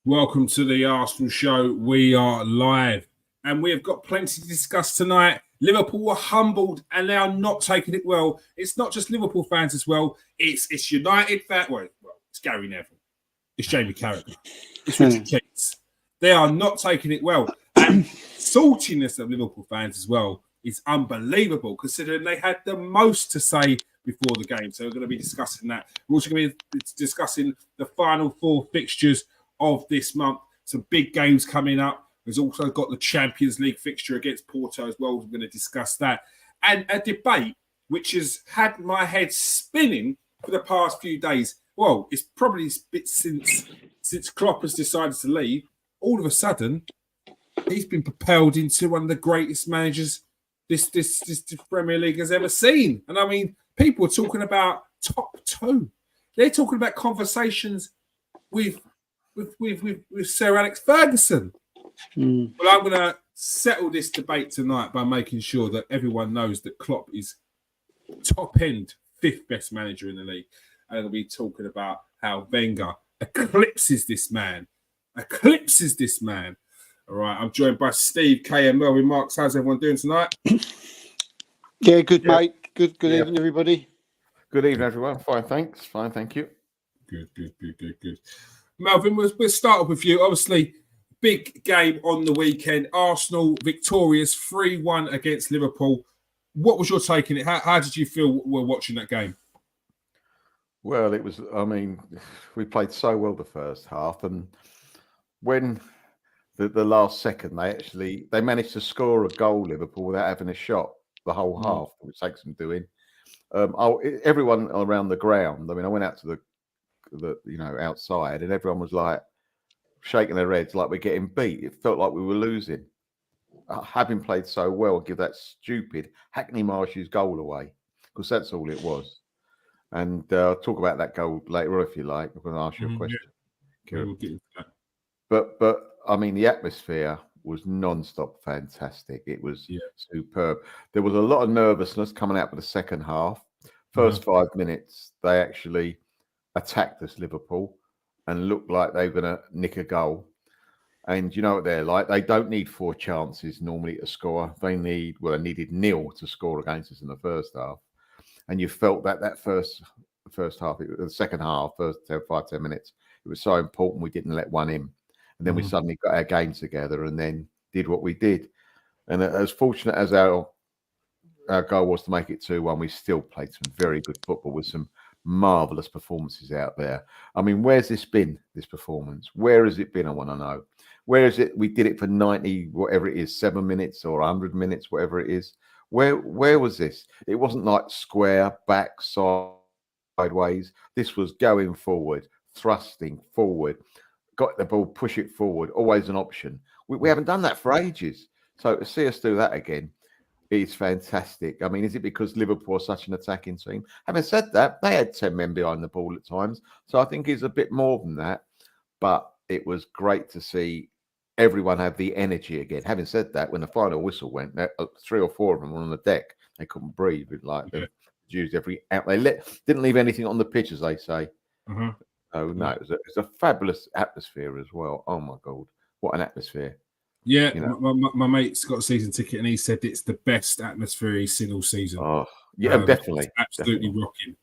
Welcome to the Arsenal show. We are live and we have got plenty to discuss tonight. Liverpool were humbled and they are not taking it well. It's not just Liverpool fans as well. It's United fans. Well, it's Gary Neville. It's Jamie Carragher. It's Richard Keats. They are not taking it well. And saltiness of Liverpool fans as well is unbelievable considering they had the most to say before the game. So we're going to be discussing that. We're also going to be discussing the final four fixtures of this month. Some big games coming up. There's also got the Champions League fixture against Porto as well. We're going to discuss that. And a debate which has had my head spinning for the past few days. Well, it's probably a bit since Klopp has decided to leave. All of a sudden, he's been propelled into one of the greatest managers this Premier League has ever seen. And I mean, people are talking about top two. They're talking about conversations with Sir Alex Ferguson. Well, I'm going to settle this debate tonight by making sure that everyone knows that Klopp is top end, fifth best manager in the league. And I'll be talking about how Wenger eclipses this man. All right, I'm joined by Steve, K, and Melvin. Marks, how's everyone doing tonight? Yeah, good, mate. Good evening, everybody. Good evening, everyone. Fine, thanks. Fine, thank you. Good. Melvin, we'll start off with you. Obviously, big game on the weekend. Arsenal victorious 3-1 against Liverpool. What was your take in it? How did you feel while watching that game? Well, it was, I mean, we played so well the first half. And when the last second, they managed to score a goal, Liverpool, without having a shot the whole half, which takes some doing. Everyone around the ground, I mean, I went out to the outside, and everyone was like shaking their heads like we're getting beat. It felt like we were losing. Having played so well, give that stupid Hackney Marshes goal away, because that's all it was. And I'll talk about that goal later on if you like. I'm going to ask you a question. Yeah. We'll get into that. But I mean, the atmosphere was non-stop fantastic. It was superb. There was a lot of nervousness coming out for the second half. First 5 minutes, they actually attacked us, Liverpool, and looked like they were going to nick a goal. And you know what they're like? They don't need 4 chances normally to score. They needed nil to score against us in the first half. And you felt that first half, the second half, first 5-10 minutes, it was so important we didn't let one in. And then we suddenly got our game together and then did what we did. And as fortunate as our goal was to make it 2-1, we still played some very good football with some marvellous performances out there. I mean, where's this performance? Where has it been? I want to know. Where is it? We did it for 90, whatever it is, 7 minutes or 100 minutes, whatever it is. Where was this? It wasn't like square, back, sideways. This was going forward, thrusting forward. Got the ball, push it forward, always an option. We haven't done that for ages. So to see us do that again is fantastic. I mean, is it because Liverpool are such an attacking team? Having said that, they had 10 men behind the ball at times. So I think it's a bit more than that. But it was great to see everyone have the energy again. Having said that, when the final whistle went, 3 or 4 of them were on the deck. They couldn't breathe. They used every out. Didn't leave anything on the pitch, as they say. Oh no, it was a fabulous atmosphere as well. Oh my God, what an atmosphere! Yeah, my mate's got a season ticket and he said it's the best atmosphere he's seen all season. Oh yeah, definitely, absolutely rocking,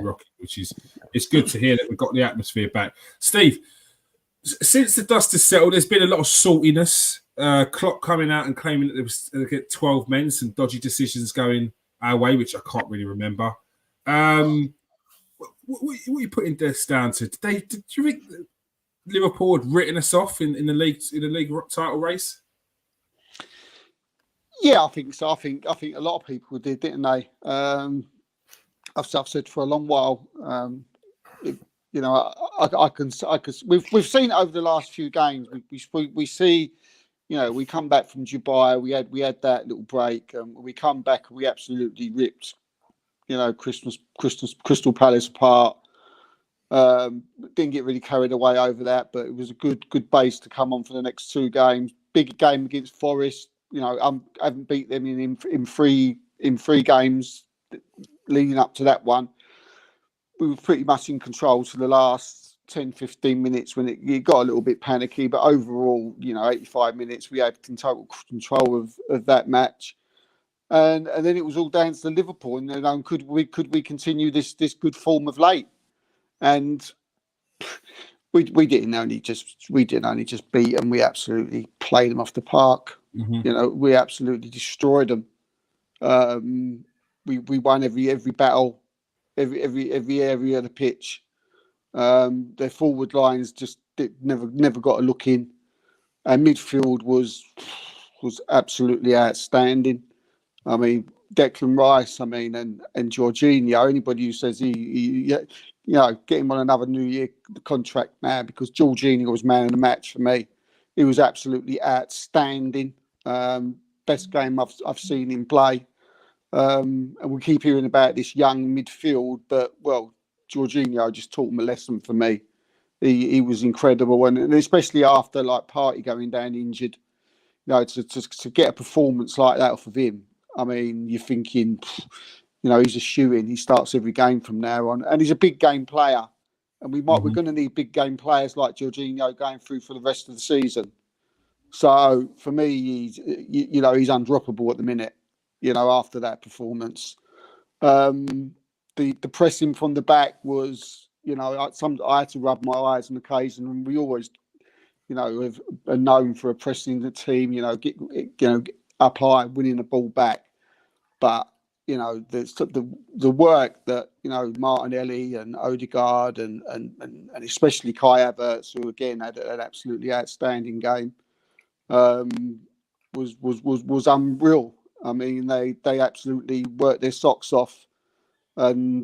rocking. Which is it's good to hear that we've got the atmosphere back. Steve, since the dust has settled, there's been a lot of saltiness. Klopp coming out and claiming that there was 12 men, some dodgy decisions going our way, which I can't really remember. What are you putting this down to? Did you think Liverpool had written us off in the league title race? Yeah, I think so. I think a lot of people did, didn't they? I've said for a long while. I can. We've seen it over the last few games. We see. We come back from Dubai. We had that little break. We come back and we absolutely ripped. Crystal Palace apart. Didn't get really carried away over that, but it was a good base to come on for the next 2 games. Big game against Forest. I haven't beat them in three games leading up to that one. We were pretty much in control to the last 10, 15 minutes when it got a little bit panicky, but overall, 85 minutes, we had total control of that match. And then it was all down to Liverpool, and could we continue this good form of late? And we didn't only just beat them. We absolutely played them off the park. Mm-hmm. We absolutely destroyed them. We won every battle, every area of the pitch. Their forward lines just never got a look in. And midfield was absolutely outstanding. I mean, Declan Rice, and Jorginho. Anybody who says he get him on another New Year contract now, because Jorginho was man of the match for me. He was absolutely outstanding. Best game I've seen him play. And we keep hearing about this young midfield, but Jorginho just taught him a lesson for me. He was incredible, and especially after Partey going down injured, to get a performance like that off of him. I mean, you're thinking, he's a shoo-in. He starts every game from now on, and he's a big game player. And we're going to need big game players like Jorginho going through for the rest of the season. So for me, he's undroppable at the minute. After that performance, the pressing from the back was, I had to rub my eyes on occasion, and we always, are known for oppressing the team. Get up high, winning the ball back. But the work that Martinelli and Odegaard and especially Kai Havertz, who again had an absolutely outstanding game, was unreal. I mean, they absolutely worked their socks off. And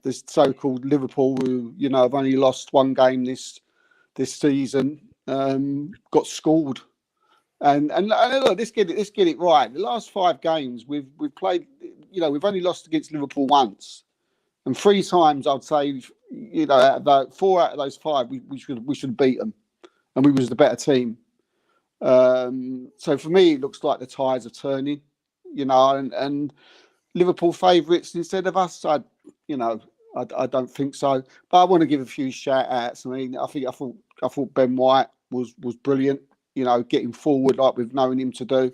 this so-called Liverpool, who have only lost one game this season, got scored. And look, let's get it right. The last 5 games we've played, we've only lost against Liverpool once, and 3 times I'd say, out of 4 out of those 5 we should have beat them, and we was the better team. So for me, it looks like the tides are turning, and Liverpool favourites instead of us. I don't think so. But I want to give a few shout outs. I mean, I thought Ben White was brilliant. Getting forward like we've known him to do.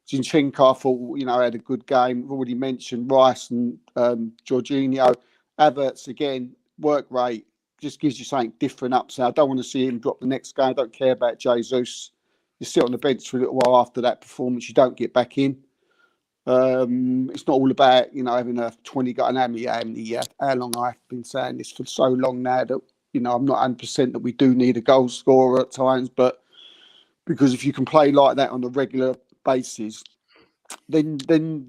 Zinchenko, I thought, had a good game. We've already mentioned Rice and Jorginho. Havertz, again, work rate, just gives you something different up. So I don't want to see him drop the next game. I don't care about Jesus. You sit on the bench for a little while after that performance, you don't get back in. It's not all about, having a 20 goal. How long I've been saying this for so long now that, I'm not 100% that we do need a goal scorer at times, but because if you can play like that on a regular basis, then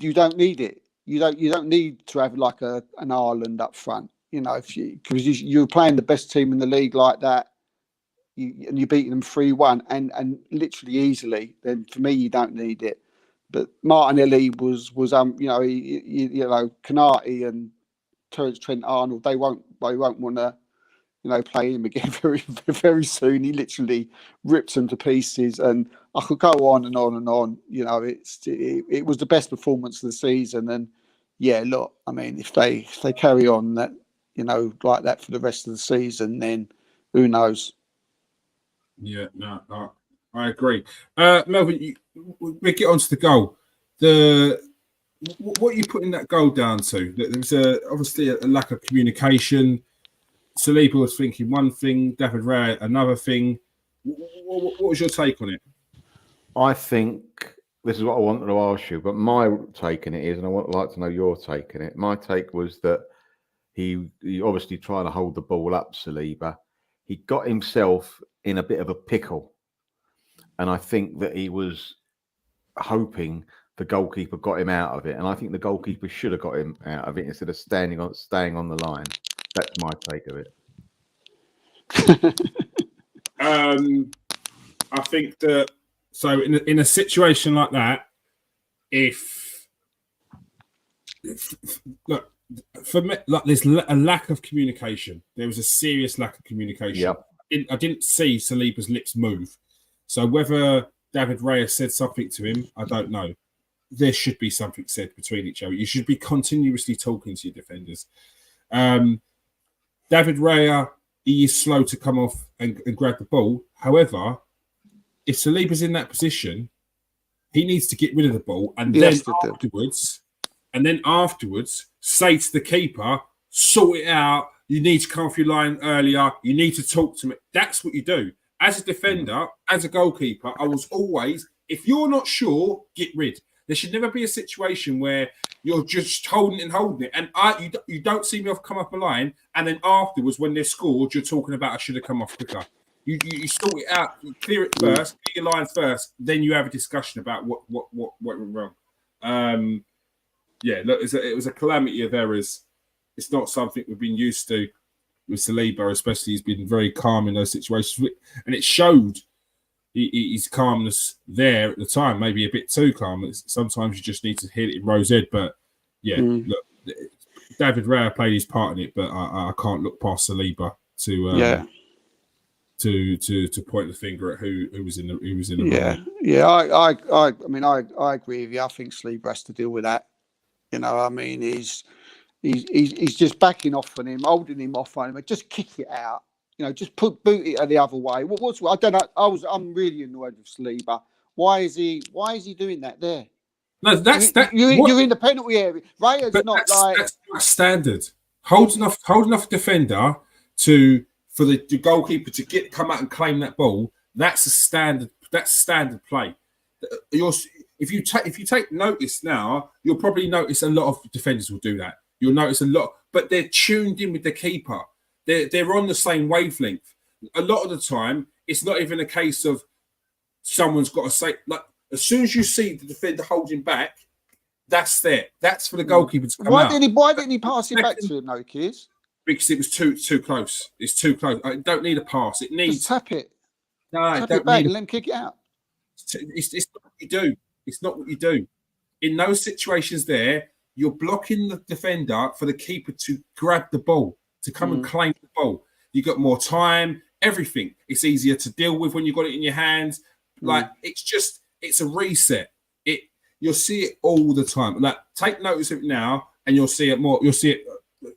you don't need it. You don't need to have like an Ireland up front, because you're playing the best team in the league like that, and you're beating them 3-1 and literally easily. Then for me, you don't need it. But Martinelli was Canati and Terence Trent-Arnold. They won't want to. Play him again very, very soon. He literally rips them to pieces, and I could go on and on and on. It was the best performance of the season, and look, I mean, if they carry on that, like that for the rest of the season, then who knows? Yeah, no, I agree. Melvin, we get on to the goal. What are you putting that goal down to? There was obviously a lack of communication. Saliba was thinking one thing, David Raya another thing. What was your take on it? I think this is what I wanted to ask you, but my take on it is, and I would like to know your take on it. My take was that he obviously trying to hold the ball up, Saliba. He got himself in a bit of a pickle, and I think that he was hoping the goalkeeper got him out of it, and I think the goalkeeper should have got him out of it instead of staying on the line. That's my take of it. I think that so in a situation like that, if look for me, like there's a lack of communication. There was a serious lack of communication. Yep. I didn't see Saliba's lips move. So whether David Raya said something to him, I don't know. There should be something said between each other. You should be continuously talking to your defenders. David Raya he is slow to come off and grab the ball. However, if Saliba's in that position, he needs to get rid of the ball, and then afterwards, say to the keeper, sort it out. You need to come off your line earlier. You need to talk to me. That's what you do. As a defender, as a goalkeeper, I was always, if you're not sure, get rid. There should never be a situation where you're just holding it. And you don't see me come up a line, and then afterwards, when they're scored, you're talking about I should have come off quicker. You sort it out, you clear it first, get your line first, then you have a discussion about what went wrong. Look, it was a calamity of errors. It's not something we've been used to with Saliba, especially. He's been very calm in those situations, and it showed his calmness there at the time. Maybe a bit too calm. Sometimes you just need to hit it in Rose Ed. But look, David Raya played his part in it, but I can't look past Saliba to point the finger at who was in the I mean I agree with you. I think Saliba has to deal with that. You know, I mean, he's just backing off on him, holding him off on him. Just kick it out. You know, just boot it the other way. I don't know. I'm really annoyed with Saliba. Why is he doing that there? No, you're in the penalty area. Raya's that's standard. Holding off a defender for the goalkeeper to come out and claim that ball. That's a standard. That's standard play. If you take notice now, you'll probably notice a lot of defenders will do that. You'll notice a lot, but they're tuned in with the keeper. They're on the same wavelength. A lot of the time, it's not even a case of someone's got to say, like, as soon as you see the defender holding back, that's there. That's for the goalkeeper to come out. Why didn't he pass it back to him, though, Kears? Because it was too close. It's too close. I don't need a pass. It needs... Just tap it. No, tap it back and let him kick it out. It's not what you do. It's not what you do. In those situations there, you're blocking the defender for the keeper to grab the ball, to come and claim the ball. You got more time, everything. It's easier to deal with when you've got it in your hands. Like, it's a reset. You'll see it all the time. Like, take notice of it now, and you'll see it more. You'll see it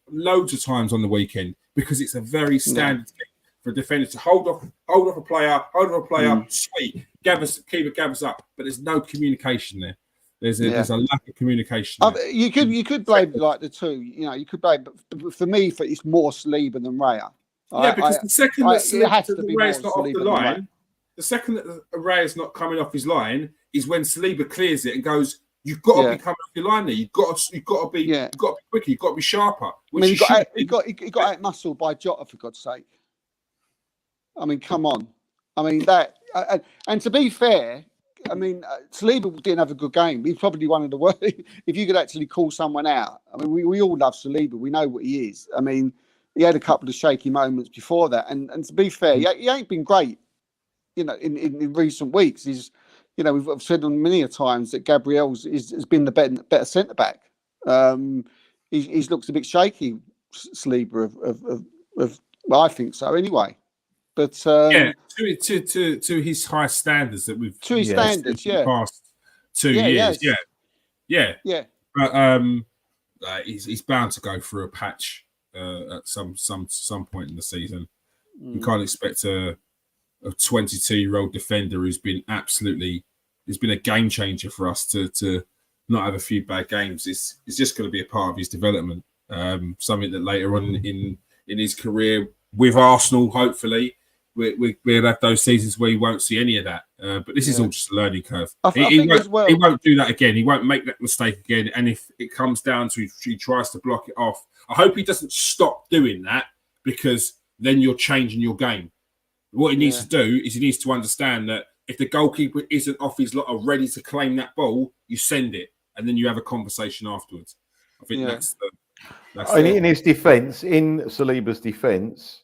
loads of times on the weekend, because it's a very standard thing for a defender to hold off a player, sweet, keeper gathers up, but there's no communication there. There's a lack of communication. You could blame like the two. You know, you could blame, but for me, it's more Saliba than Raya. Because the second that Raya's not off the line, the second that Raya's not coming off his line is when Saliba clears it and goes, "You've got to be coming off your line there. You've got to be quicker. You've got to be sharper." He got out muscled by Jota, for God's sake. I mean, come on. I mean that, and to be fair, I mean Saliba didn't have a good game. He's probably one of the worst. If you could actually call someone out, I mean, we all love Saliba. We know what he is. I mean, he had a couple of shaky moments before that, and to be fair, he ain't been great. You know, in recent weeks, we've said on many a times that Gabriel has been the better centre back. He's looks a bit shaky, Saliba. Well, I think so anyway. But to his high standards that we've past 2 years, But he's bound to go through a patch at some point in the season. You can't expect a 22-year-old defender who's been a game changer for us to not have a few bad games. It's just going to be a part of his development. Something that later on in his career with Arsenal, hopefully, we'll have those seasons where he won't see any of that. But this is all just a learning curve. He won't do that again. He won't make that mistake again. And if it comes down to he tries to block it off, I hope he doesn't stop doing that, because then you're changing your game. What he needs to do is he needs to understand that if the goalkeeper isn't off his lot or ready to claim that ball, you send it, and then you have a conversation afterwards. I think that's in his defence, in Saliba's defence,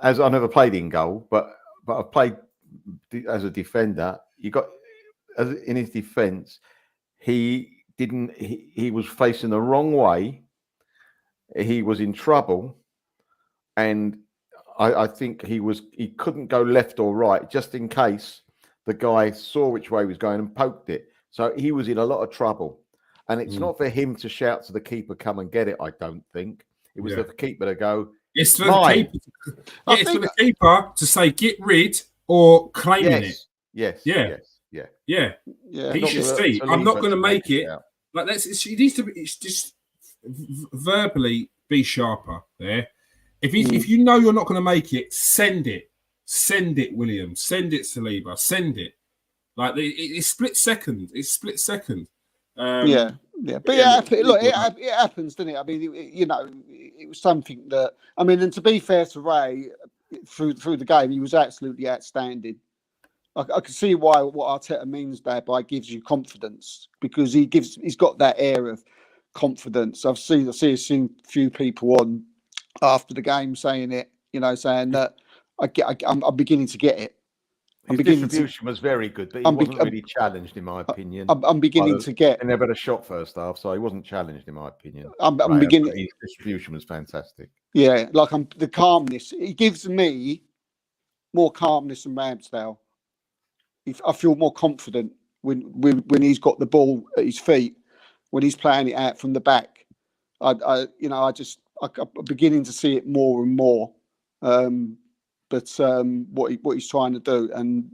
as I never played in goal, but I've played as a defender. In his defence, he was facing the wrong way. He was in trouble, and I think he couldn't go left or right, just in case the guy saw which way he was going and poked it. So he was in a lot of trouble. And it's not for him to shout to the keeper, "Come and get it," I don't think. It was for the keeper to go, It's for Mine. the keeper. Yeah, it's for the keeper to say get rid or claiming it. Yes. Yeah. He should see. I'm not going to make it. Like it needs to be. It's just verbally be sharper there. If you know you're not going to make it, send it. Send it, William. Send it, Saliba. Send it. Like it's split second. It's split second. But it happens, doesn't it? I mean, it was something that. I mean, and to be fair to Ray, through the game, he was absolutely outstanding. I can see what Arteta means there by gives you confidence, because he's got that air of confidence. I've seen a few people on after the game saying it, saying that I'm beginning to get it. His distribution was very good, but he wasn't really challenged, in my opinion. I'm beginning to get. He never had a shot first half, so he wasn't challenged, in my opinion. I'm beginning. His distribution was fantastic. Yeah, like the calmness. He gives me more calmness than Ramsdale. I feel more confident when he's got the ball at his feet, when he's playing it out from the back. I'm beginning to see it more and more. What he's trying to do, and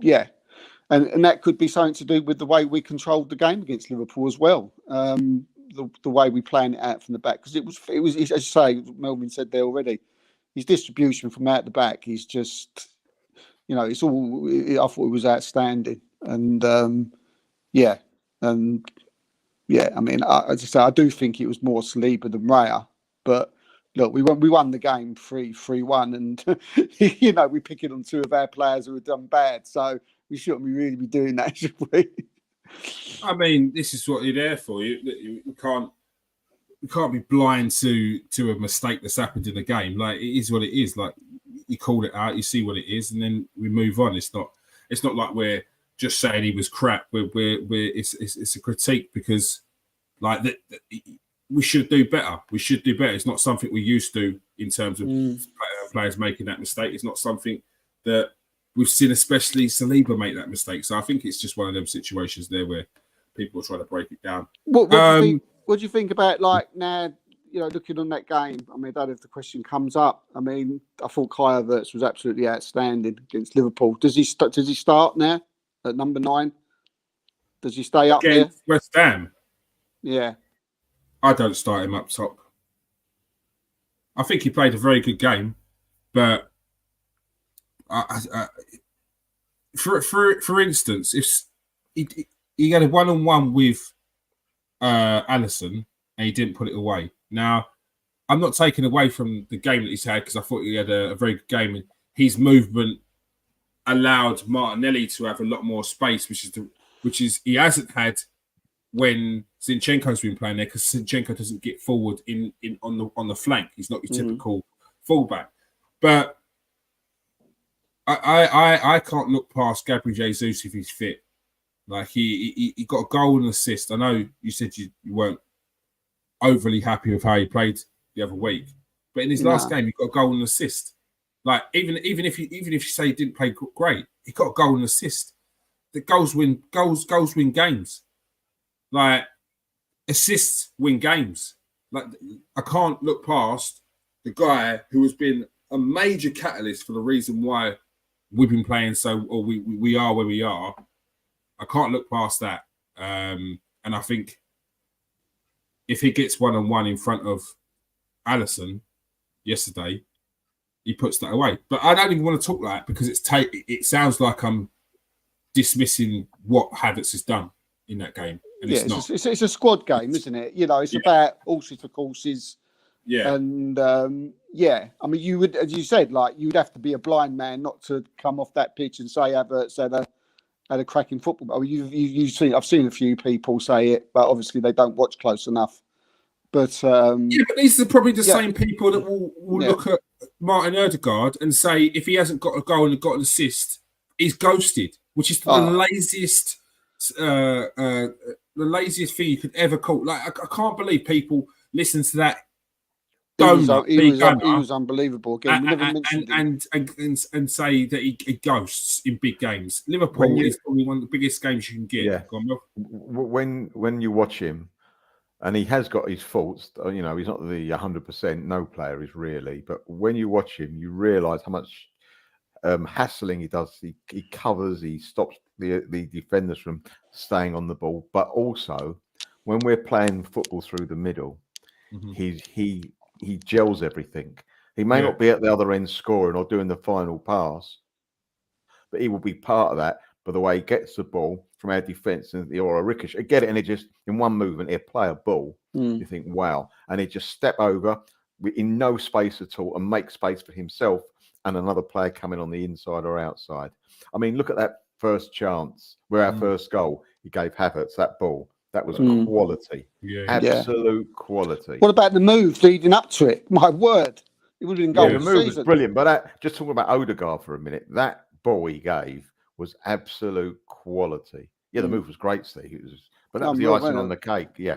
that could be something to do with the way we controlled the game against Liverpool as well. The way we plan it out from the back, because it was as you say, Melvin said there already, his distribution from out the back is just, it's all. I thought it was outstanding, and I mean, as I say, I do think it was more Saliba than Raya, but. Look, we won the game 3-1, and we pick it on two of our players who have done bad. So we shouldn't really be doing that, should we? I mean, this is what you're there for. You can't be blind to a mistake that's happened in the game. Like, it is what it is. Like, you call it out, you see what it is, and then we move on. It's not like we're just saying he was crap. It's a critique, because like that. We should do better. It's not something we used to in terms of players making that mistake. It's not something that we've seen, especially Saliba, make that mistake. So I think it's just one of them situations there where people are trying to break it down. What do you think about, like, now, looking on that game? I mean, if the question comes up, I mean, I thought Kai Havertz was absolutely outstanding against Liverpool. Does he start now at number 9? Does he stay up there? West Ham? Yeah. I don't start him up top. I think he played a very good game, but for instance, if he had a one-on-one with Alisson and he didn't put it away. Now, I'm not taking away from the game that he's had, because I thought he had a very good game. His movement allowed Martinelli to have a lot more space, which is he hasn't had when Zinchenko's been playing there, because Zinchenko doesn't get forward on the flank. He's not your typical fullback. But I can't look past Gabriel Jesus if he's fit. Like, he got a goal and an assist. I know you said you weren't overly happy with how he played the other week, but in his last game he got a goal and an assist. Like, even if you say he didn't play great, he got a goal and an assist. The goals win games. Like, assists win games. Like, I can't look past the guy who has been a major catalyst for the reason why we've been playing or we are where we are. I can't look past that. And I think if he gets one-on-one in front of Alisson yesterday, he puts that away. But I don't even want to talk like that, because it sounds like I'm dismissing what Havertz has done in that game. And it's a squad game, isn't it? It's about horses for courses. Yeah. And I mean, you would, as you said, like, you'd have to be a blind man not to come off that pitch and say Havertz had a cracking football. I mean, I've seen a few people say it, but obviously they don't watch close enough. But but these are probably the same people that will look at Martin Ødegaard and say, if he hasn't got a goal and got an assist, he's ghosted, which is the laziest. The laziest thing you could ever call. Like, I can't believe people listen to that. He was unbelievable. Again, we never mentioned and say that he ghosts in big games. Liverpool is probably one of the biggest games you can get. Yeah. When you watch him, And he has got his faults. You know, he's not the 100%. No player is really. But when you watch him, you realise how much hassling he does. He covers. He stops the defenders from staying on the ball. But also, when we're playing football through the middle, he gels everything. He may not be at the other end scoring or doing the final pass, but he will be part of that. By the way he gets the ball from our defence or a ricochet, get it, and it just in one movement, he'll play a ball. You think, wow, and he just step over in no space at all and make space for himself and another player coming on the inside or outside. I mean, look at that first chance where our first goal, he gave Havertz that ball. That was quality, absolute quality. What about the move leading up to it? My word, it would have been goal the move season. was brilliant. But just talking about Odegaard for a minute, that ball he gave was absolute quality. Yeah, the move was great, Steve. But that was the icing on the cake. Yeah.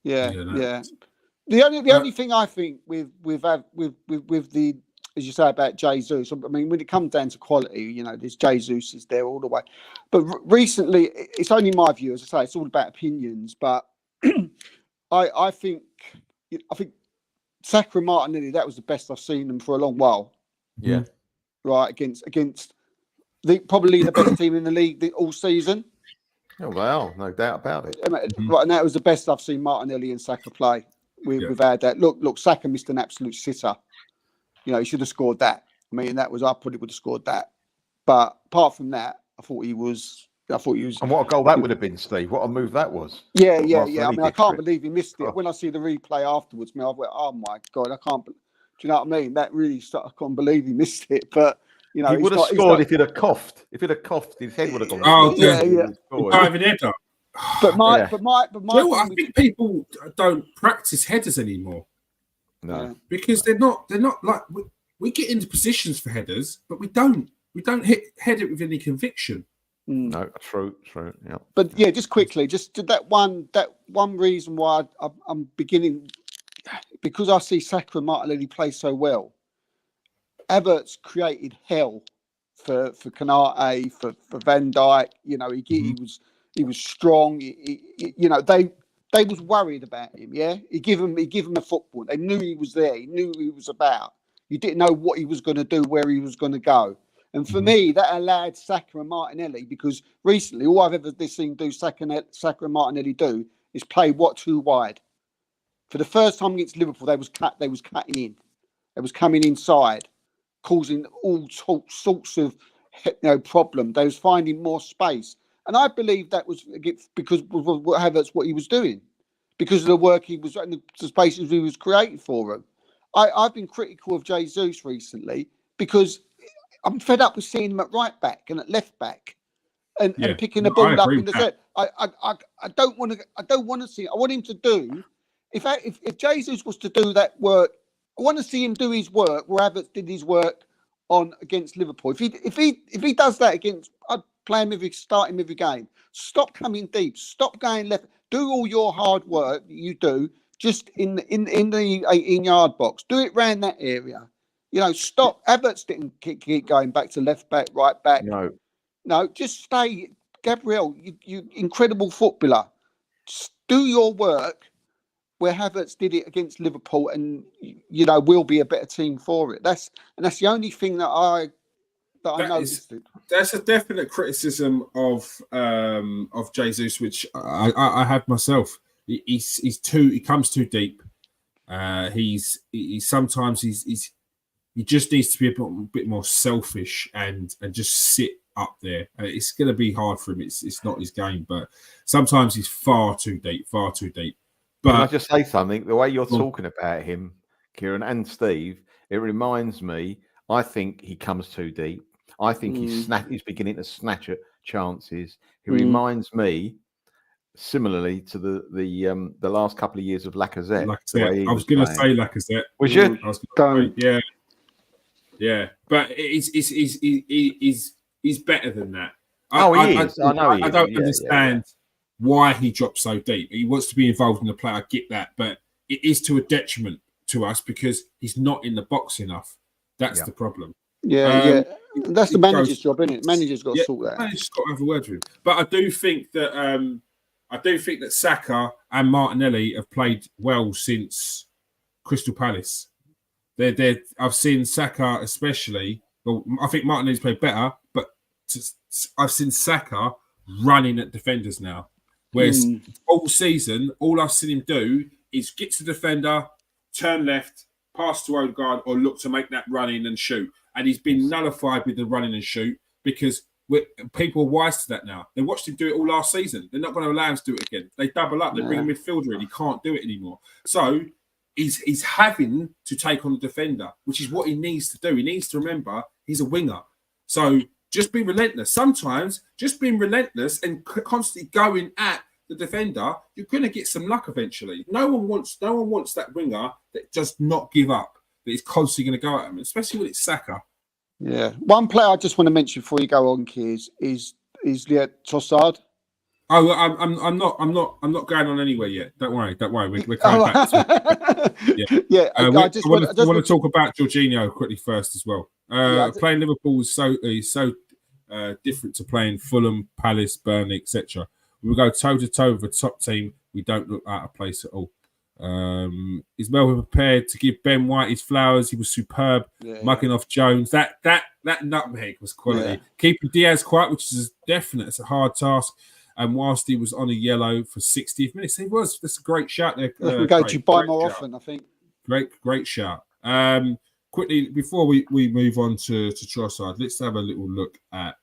The only thing I think with the, as you say about Jesus, I mean, when it comes down to quality, you know, there's Jesus is there all the way. But recently, it's only my view. As I say, it's all about opinions. But I think Saka and Martinelli, that was the best I've seen them for a long while. Yeah. Right, against probably the best team in the league all season. Oh, well, no doubt about it. Right, and that was the best I've seen Martinelli and Saka play. We've had that. Look, Saka missed an absolute sitter. You know, he should have scored that. I mean, I probably would have scored that. But apart from that, I thought he was. And what a goal that would have been, Steve. What a move that was. Yeah. I mean, I can't believe he missed it. When I see the replay afterwards, I went, oh my God, I can't. Do you know what I mean? That really, I can't believe he missed it. But you know, he would have scored if he'd have coughed. If he'd have coughed, his head would have gone. Oh, yeah. Diving header. But I think people don't practice headers anymore. No, because they're not like we get into positions for headers, but we don't head it with any conviction. No, true, yeah. But yeah, just quickly, just that one reason why I'm beginning, because I see Saka and Martinelli play so well. Havertz created hell for Kanate, for Van Dijk. You know, he was strong. You know, they was worried about him. Yeah, he give him a football. They knew he was there. He knew he was about. You didn't know what he was going to do, where he was going to go. And for me, that allowed Saka and Martinelli, because recently all I've ever seen Saka and Martinelli do is play too wide. For the first time against Liverpool, they was cutting in. They was coming inside, causing all sorts of problem. They was finding more space. And I believe that was because what he was doing, because of the work he was and the spaces he was creating for him. I've been critical of Jesus recently because I'm fed up with seeing him at right back and at left back, and picking the ball up in the set. I don't want to see. I want him to do. If Jesus was to do that work, I want to see him do his work where Havertz did his work against Liverpool. If he does that against, I'd play him start him every game. Stop coming deep. Stop going left. Do all your hard work that you do just in the 18-yard box. Do it round that area. You know, stop. Havertz didn't keep going back to left back, right back. No, just stay. Gabriel, you incredible footballer. Just do your work where Havertz did it against Liverpool, and you know we'll be a better team for it. That's the only thing that I noticed. That's a definite criticism of Jesus, which I have myself. He comes too deep. He just needs to be a bit more selfish and just sit up there. It's going to be hard for him. It's not his game, but sometimes he's far too deep. But can I just say something? The way you're talking about him, Kieran and Steve, it reminds me. I think he comes too deep. I think he's beginning to snatch at chances. He reminds me similarly to the last couple of years of Lacazette. I was going to say Lacazette. Was you? Yeah, but he's better than that. He is. I know. I don't understand why he drops so deep. He wants to be involved in the play. I get that, but it is to a detriment to us because he's not in the box enough. That's the problem. That's the manager's job, isn't it? Manager's got to sort that. Manager's got to have a word with him. But I do think that I do think that Saka and Martinelli have played well since Crystal Palace. I've seen Saka especially. Well, I think Martinelli's played better, but I've seen Saka running at defenders now. Whereas all season, all I've seen him do is get to the defender, turn left, pass to Odegaard, or look to make that run in and shoot. And he's been nullified with the running and shoot because people are wise to that now. They watched him do it all last season. They're not going to allow him to do it again. They double up. They bring a midfielder in. He can't do it anymore. So he's having to take on the defender, which is what he needs to do. He needs to remember he's a winger. So just be relentless. Sometimes just being relentless and constantly going at the defender, you're going to get some luck eventually. No one wants that winger that does not give up, that is constantly going to go at him, especially when it's Saka. Yeah. One player I just want to mention before you go on, Keys, is Trossard. Oh, I'm not going on anywhere yet. Don't worry. We're coming back to it. Yeah. I want to talk about Jorginho quickly first as well. Playing Liverpool is so different to playing Fulham, Palace, Burnley, etc. We go toe to toe with a top team. We don't look out of place at all. Is Melvin prepared to give Ben White his flowers? He was superb, mugging off Jones. That nutmeg was quality. Yeah. Keeping Diaz quiet, which is definite. It's a hard task. And whilst he was on a yellow for 60th minutes, he was. That's a great shot there. We go to buy more often, I think. Great shot. Quickly, before we move on to Trossard, let's have a little look at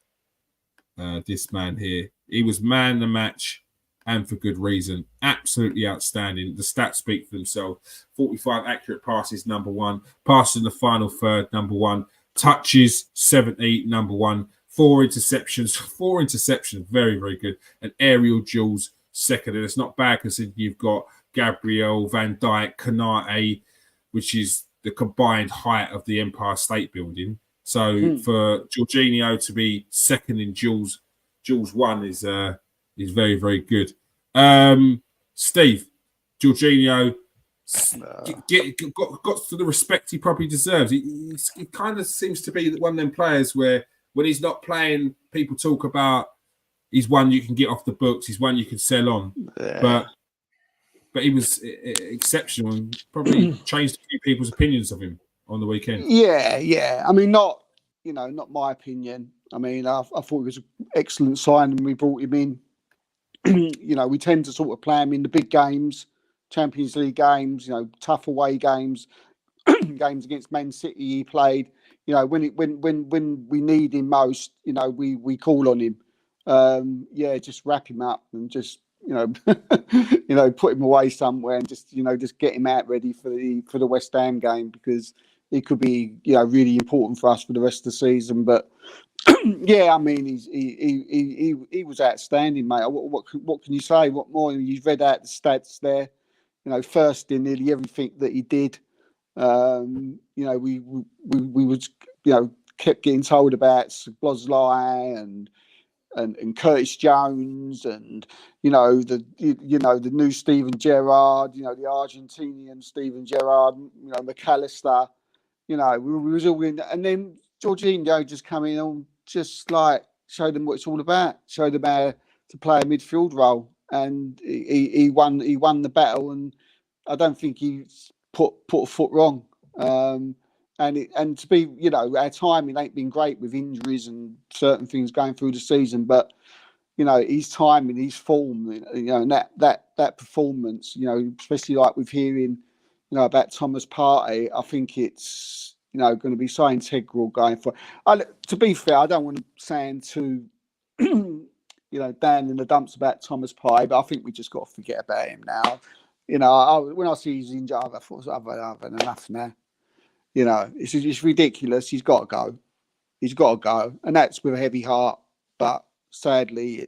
this man here. He was man of the match, and for good reason. Absolutely outstanding. The stats speak for themselves. 45 accurate passes, number one. Passes in the final third, number one. Touches, 70, number one. Four interceptions, very, very good. And aerial duels, second. And it's not bad because you've got Gabriel, Van Dijk, Konate, which is the combined height of the Empire State Building. So for Jorginho to be second in duels one is very, very good. Steve, Jorginho got to the respect he probably deserves. He kind of seems to be one of them players where when he's not playing, people talk about he's one you can get off the books, he's one you can sell on. Yeah. But he was exceptional and probably changed a few people's opinions of him on the weekend. Yeah. I mean, not my opinion. I mean, I thought it was an excellent sign when we brought him in. We tend to sort of play him in the big games, Champions League games, tough away games, games against Man City he played. When we need him most, we call on him. Just wrap him up and just put him away somewhere and just get him out ready for the West Ham game because it could be really important for us for the rest of the season. But I mean he was outstanding, mate. What can you say? What more? You've read out the stats there. First in nearly everything that he did. We was kept getting told about Szoboszlai and Curtis Jones and the new Steven Gerrard, the Argentinian Steven Gerrard, McAllister, we was all in, and then Jorginho just come in and just like showed them what it's all about, showed them how to play a midfield role, and he won the battle, and I don't think he put a foot wrong. And to be, our timing ain't been great with injuries and certain things going through the season, but his timing, his form, and that performance, especially like with hearing, about Thomas Partey, I think it's going to be so integral going forward. To be fair, I don't want to sound too, down in the dumps about Thomas Partey, but I think we just got to forget about him now. When I see he's injured, I thought I've had enough now. It's ridiculous. He's got to go, and that's with a heavy heart. But sadly,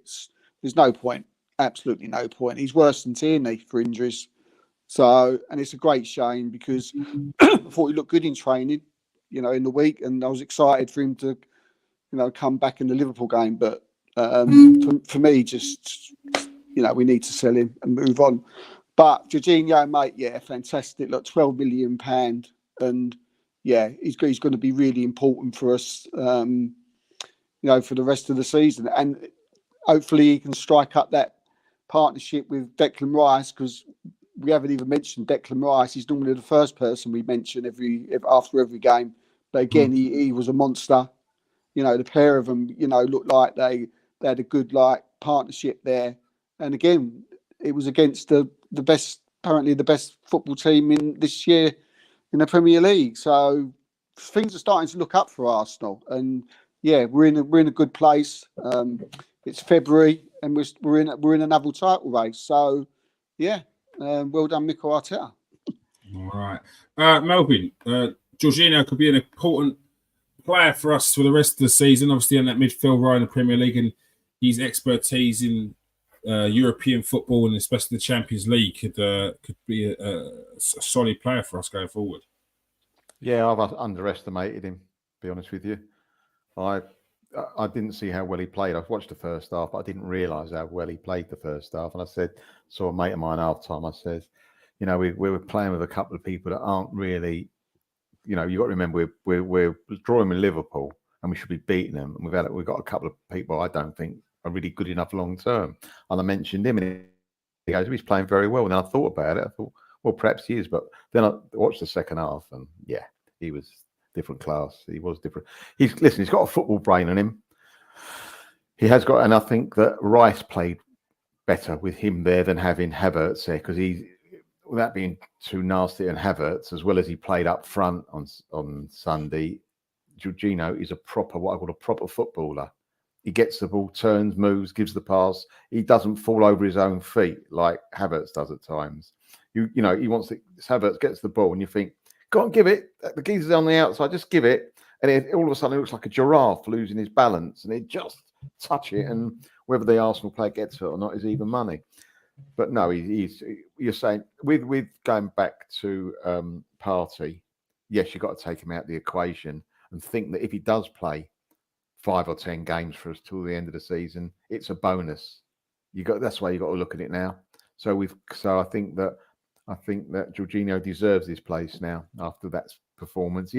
there's no point. Absolutely no point. He's worse than Tierney for injuries. So, and it's a great shame because I thought he looked good in training, in the week, and I was excited for him to, come back in the Liverpool game. But for me, just we need to sell him and move on. But Jorginho, mate, fantastic. Look, £12 million, and he's going to be really important for us, for the rest of the season. And hopefully he can strike up that partnership with Declan Rice, because we haven't even mentioned Declan Rice. He's normally the first person we mention after every game. But again, he was a monster. You know, the pair of them, you know, looked like they had a good partnership there. And again, it was against the best football team in this year in the Premier League. So things are starting to look up for Arsenal. And yeah, we're in a good place. It's February, and we're in another title race. So yeah, well done, Mikel Arteta. All right, Melvin. Jorginho could be an important player for us for the rest of the season. Obviously, in that midfield role in the Premier League, and his expertise in European football and especially the Champions League could be a solid player for us going forward. Yeah, I've underestimated him, to be honest with you. I didn't see how well he played. I've watched the first half, but I didn't realise how well he played the first half. And I saw a mate of mine half time, I said, you know, we were playing with a couple of people that aren't really, you know, you've got to remember we're drawing with Liverpool and we should be beating them. And we've got a couple of people I don't think are really good enough long term. And I mentioned him and he goes, he's playing very well. And then I thought about it. I thought, well, perhaps he is. But then I watched the second half and yeah, he was different class. He was different. He's got a football brain on him. He has got, and I think that Rice played better with him there than having Havertz there, because without being too nasty and Havertz, as well as he played up front on Sunday, Jorginho is what I call a proper footballer. He gets the ball, turns, moves, gives the pass. He doesn't fall over his own feet like Havertz does at times. He wants to. Havertz gets the ball, and you think, go on, give it. The geezer's on the outside, just give it. And all of a sudden, it looks like a giraffe losing his balance, and he just touch it. And whether the Arsenal player gets it or not is even money. But no, you're saying with going back to Partey, yes, you've got to take him out of the equation and think that if he does play 5 or 10 games for us till the end of the season, it's a bonus. That's why you got to look at it now. So I think that Jorginho deserves his place now after that performance.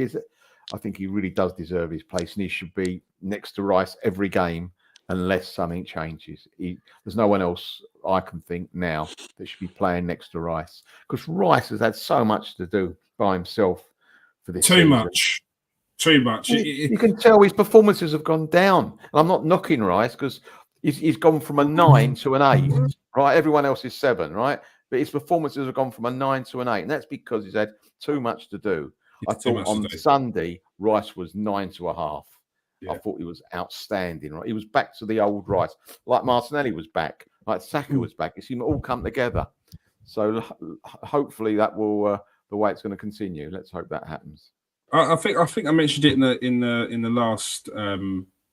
I think he really does deserve his place, and he should be next to Rice every game unless something changes. There's no one else I can think now that should be playing next to Rice, because Rice has had so much to do by himself for this season. Too much. You can tell his performances have gone down. And I'm not knocking Rice, because he's gone from a 9 to an 8, right? Everyone else is 7, right? But his performances have gone from a 9 to an 8, and that's because he's had too much to do. I thought on Sunday, Rice was 9.5. Yeah. I thought he was outstanding. Right, he was back to the old Rice, like Martinelli was back, like Saka was back. It seemed to all come together. So hopefully that will the way it's going to continue. Let's hope that happens. I think I mentioned it in the last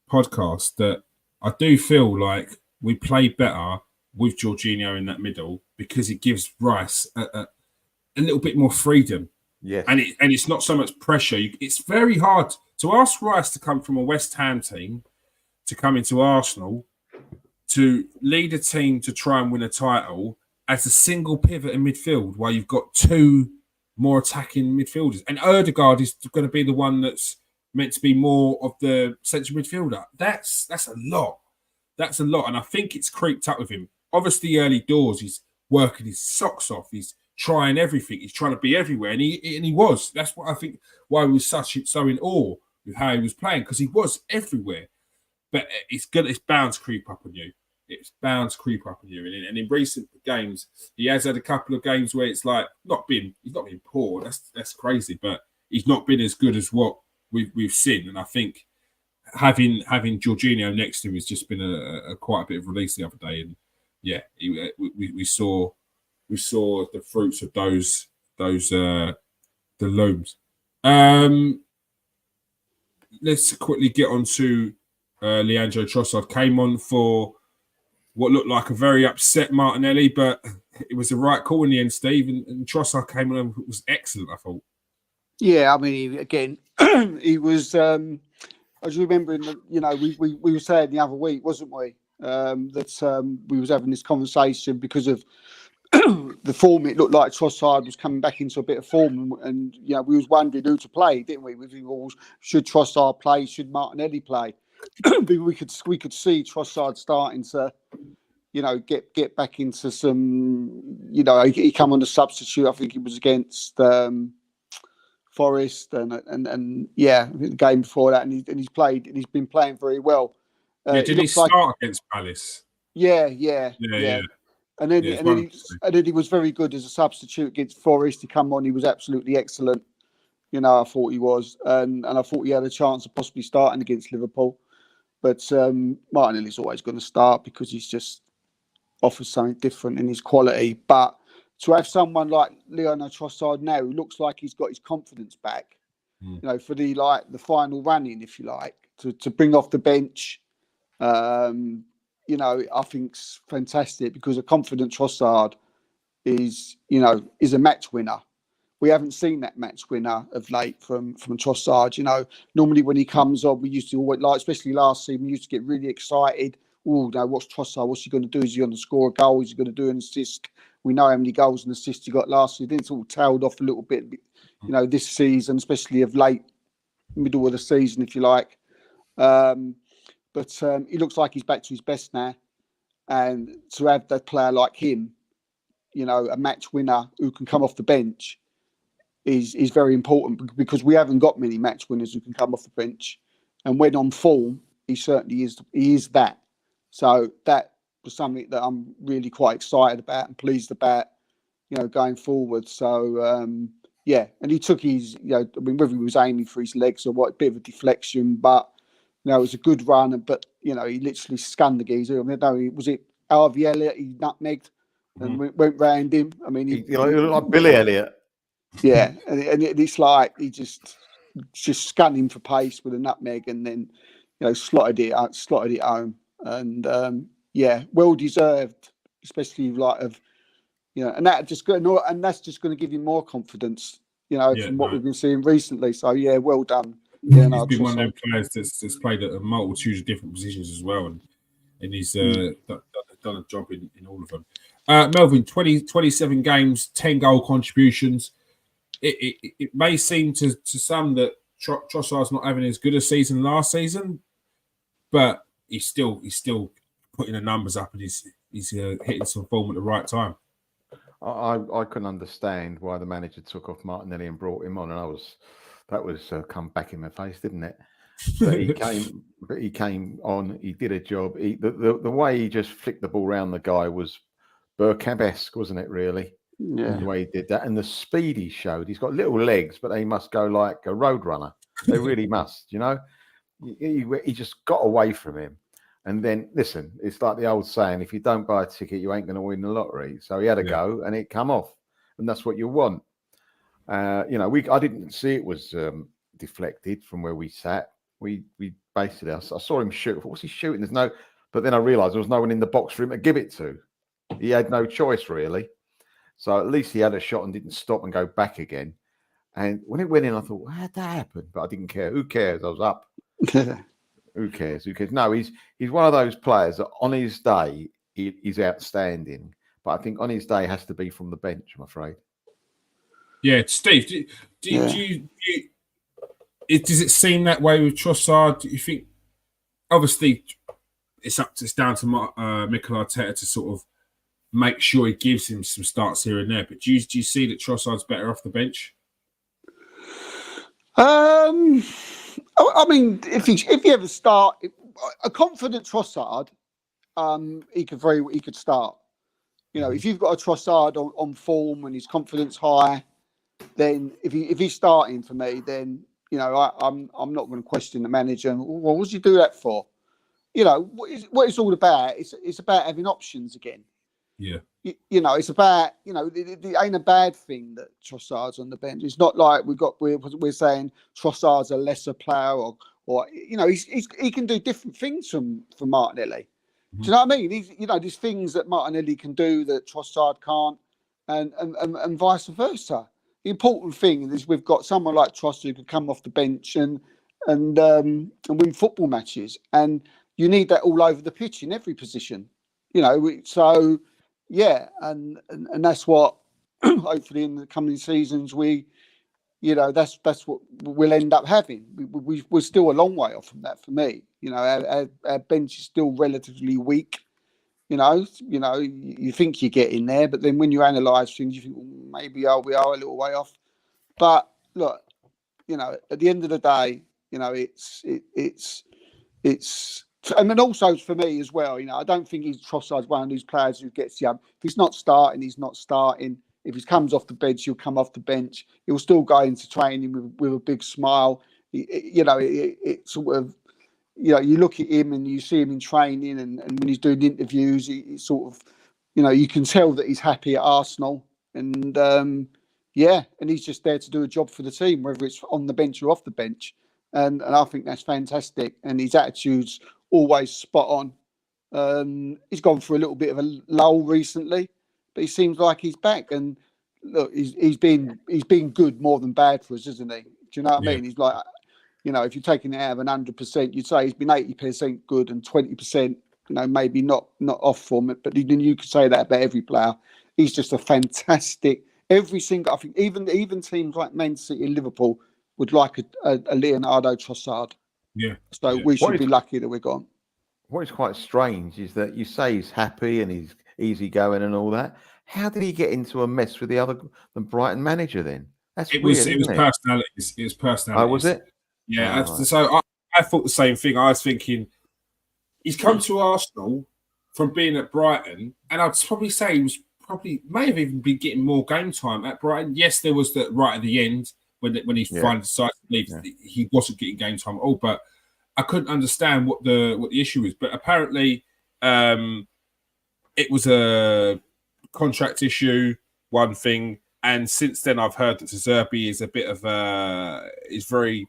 podcast that I do feel like we play better with Jorginho in that middle, because it gives Rice a little bit more freedom. Yes. And it's not so much pressure. It's very hard to ask Rice to come from a West Ham team to come into Arsenal to lead a team to try and win a title as a single pivot in midfield, while you've got 2 more attacking midfielders. And Ødegaard is going to be the one that's meant to be more of the central midfielder. That's a lot. That's a lot. And I think it's creeped up with him. Obviously, early doors, he's working his socks off. He's trying everything. He's trying to be everywhere. And he was. That's what I think why we were so in awe with how he was playing, because he was everywhere. But it's bound to creep up on you. It's bound to creep up on you. And in recent games, he has had a couple of games where it's like he's not been poor. That's crazy, but he's not been as good as what we've seen. And I think having Jorginho next to him has just been a quite a bit of release the other day. And yeah, we saw the fruits of those the looms. Let's quickly get on to Leandro Trossard. Came on for what looked like a very upset Martinelli, but it was the right call in the end, Steve. And Trossard came on and was excellent, I thought. Yeah, I mean, he was. As you remember, we were saying the other week, wasn't we, that we was having this conversation because of the form. It looked like Trossard was coming back into a bit of form, and we was wondering who to play, didn't we? Should Trossard play? Should Martinelli play? we could see Trossard starting to get back into some, he come on the substitute. I think it was against Forest and yeah, the game before that, and he's played and he's been playing very well. Did he start against Palace? Yeah. And then he was very good as a substitute against Forest. He come on, he was absolutely excellent. I thought he was, and I thought he had a chance of possibly starting against Liverpool. But Martinelli's always going to start because he's just offers something different in his quality. But to have someone like Leonard Trossard now, who looks like he's got his confidence back, for the final run-in, if you like, to bring off the bench, I think's fantastic because a confident Trossard is a match winner. We haven't seen that match winner of late from Trossard. Normally when he comes on, we used to always, especially last season, we used to get really excited. Oh, no, what's Trossard? What's he going to do? Is he going to score a goal? Is he going to do an assist? We know how many goals and assists he got last season. It's all tailed off a little bit, this season, especially of late, middle of the season, if you like. But he looks like he's back to his best now. And to have that player like him, a match winner who can come off the bench is very important because we haven't got many match winners who can come off the bench. And when on form, he certainly is. He is that. So that was something that I'm really quite excited about and pleased about, going forward. So, and he took his, whether he was aiming for his legs or what, a bit of a deflection, but, it was a good run. But, he literally scanned the geezer. Was it Harvey Elliott? He nutmegged and went round him. I mean, he looked like Billy Elliott. Yeah. And it's like he just scanned him for pace with a nutmeg and then, slotted it home. And well deserved, especially and that's just going to give you more confidence, from what we've been seeing recently. So well done. He's been one of those players that's played at a multitude of different positions as well, and he's done a job in all of them. Melvin, 27 games, 10 goal contributions. It may seem to some that Trossard's not having as good a season last season, but he's still putting the numbers up and he's hitting some form at the right time. I couldn't understand why the manager took off Martinelli and brought him on, and that was come back in my face, didn't it? But he came on. He did a job. The way he just flicked the ball around the guy was Bergkamp-esque, wasn't it? Really, the way he did that, and the speed he showed. He's got little legs, but they must go like a road runner. They really must. He just got away from him. And then, listen, it's like the old saying, if you don't buy a ticket, you ain't going to win the lottery. So he had a go and it come off. And that's what you want. I didn't see it was deflected from where we sat. We basically, I saw him shoot. What's he shooting? But then I realised there was no one in the box for him to give it to. He had no choice, really. So at least he had a shot and didn't stop and go back again. And when it went in, I thought, how'd that happen? But I didn't care. Who cares? I was up. Who cares? No, he's one of those players that on his day he's outstanding, but I think on his day has to be from the bench. I'm afraid. Yeah, Steve, does it seem that way with Trossard? Do you think? Obviously, it's down to Mikel Arteta to sort of make sure he gives him some starts here and there. But do you see that Trossard's better off the bench? I mean, if you ever start a confident Trossard, he could start. If you've got a Trossard on form and his confidence high, then if he's starting for me, then I'm not going to question the manager. Well, what did you do that for? What it's all about. It's about having options again. Yeah. It's about, it ain't a bad thing that Trossard's on the bench. It's not like we're saying Trossard's a lesser player or he can do different things from Martinelli. Do you know what I mean? There's things that Martinelli can do that Trossard can't, and vice versa. The important thing is we've got someone like Trossard who can come off the bench and win football matches, and you need that all over the pitch in every position. So. Yeah, and that's what hopefully in the coming seasons that's what we'll end up having. We're still a long way off from that for me. Our bench is still relatively weak. You think you're getting there, but then when you analyse things, you think maybe we are a little way off. But look, at the end of the day, it's. And then also for me as well, I don't think Trossard's one of these players who gets If he's not starting, he's not starting. If he comes off the bench, he'll come off the bench. He'll still go into training with a big smile. It sort of, you look at him and you see him in training, and when he's doing interviews, he sort of, you can tell that he's happy at Arsenal, and and he's just there to do a job for the team, whether it's on the bench or off the bench, and I think that's fantastic. And his attitude's always spot on. He's gone through a little bit of a lull recently, but he seems like he's back. And look, he's been good more than bad for us, isn't he? Do you know what I mean? He's like, if you're taking it out of 100%, you'd say he's been 80% good and 20%, maybe not off form. But then you could say that about every player. He's just a fantastic. Every single, I think, even teams like Man City and Liverpool would like a Leonardo Trossard. Yeah. So we should be lucky that we're gone. What is quite strange is that you say he's happy and he's easygoing and all that. How did he get into a mess with the Brighton manager then? That's weird. It was personalities. It was personalities. Oh, was it? Yeah. So I thought the same thing. I was thinking he's come to Arsenal from being at Brighton, and I'd probably say he may have even been getting more game time at Brighton. Yes, there was that right at the end when he finally decided to leave, he wasn't getting game time at all. But I couldn't understand what the issue was. But apparently, it was a contract issue, one thing. And since then, I've heard that Zerbi is a bit of is very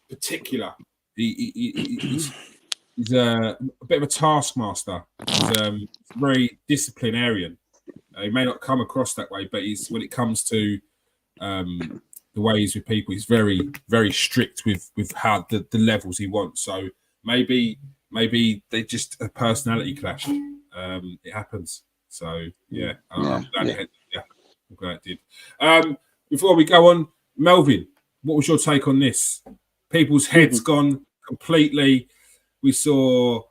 particular. He's a bit of a taskmaster. He's very disciplinarian. He may not come across that way, but when it comes to the way he's with people, he's very, very strict with how the levels he wants. So maybe they just a personality clash. It happens. So I'm glad it did. Before we go on, Melvin, what was your take on this? People's heads gone completely. We saw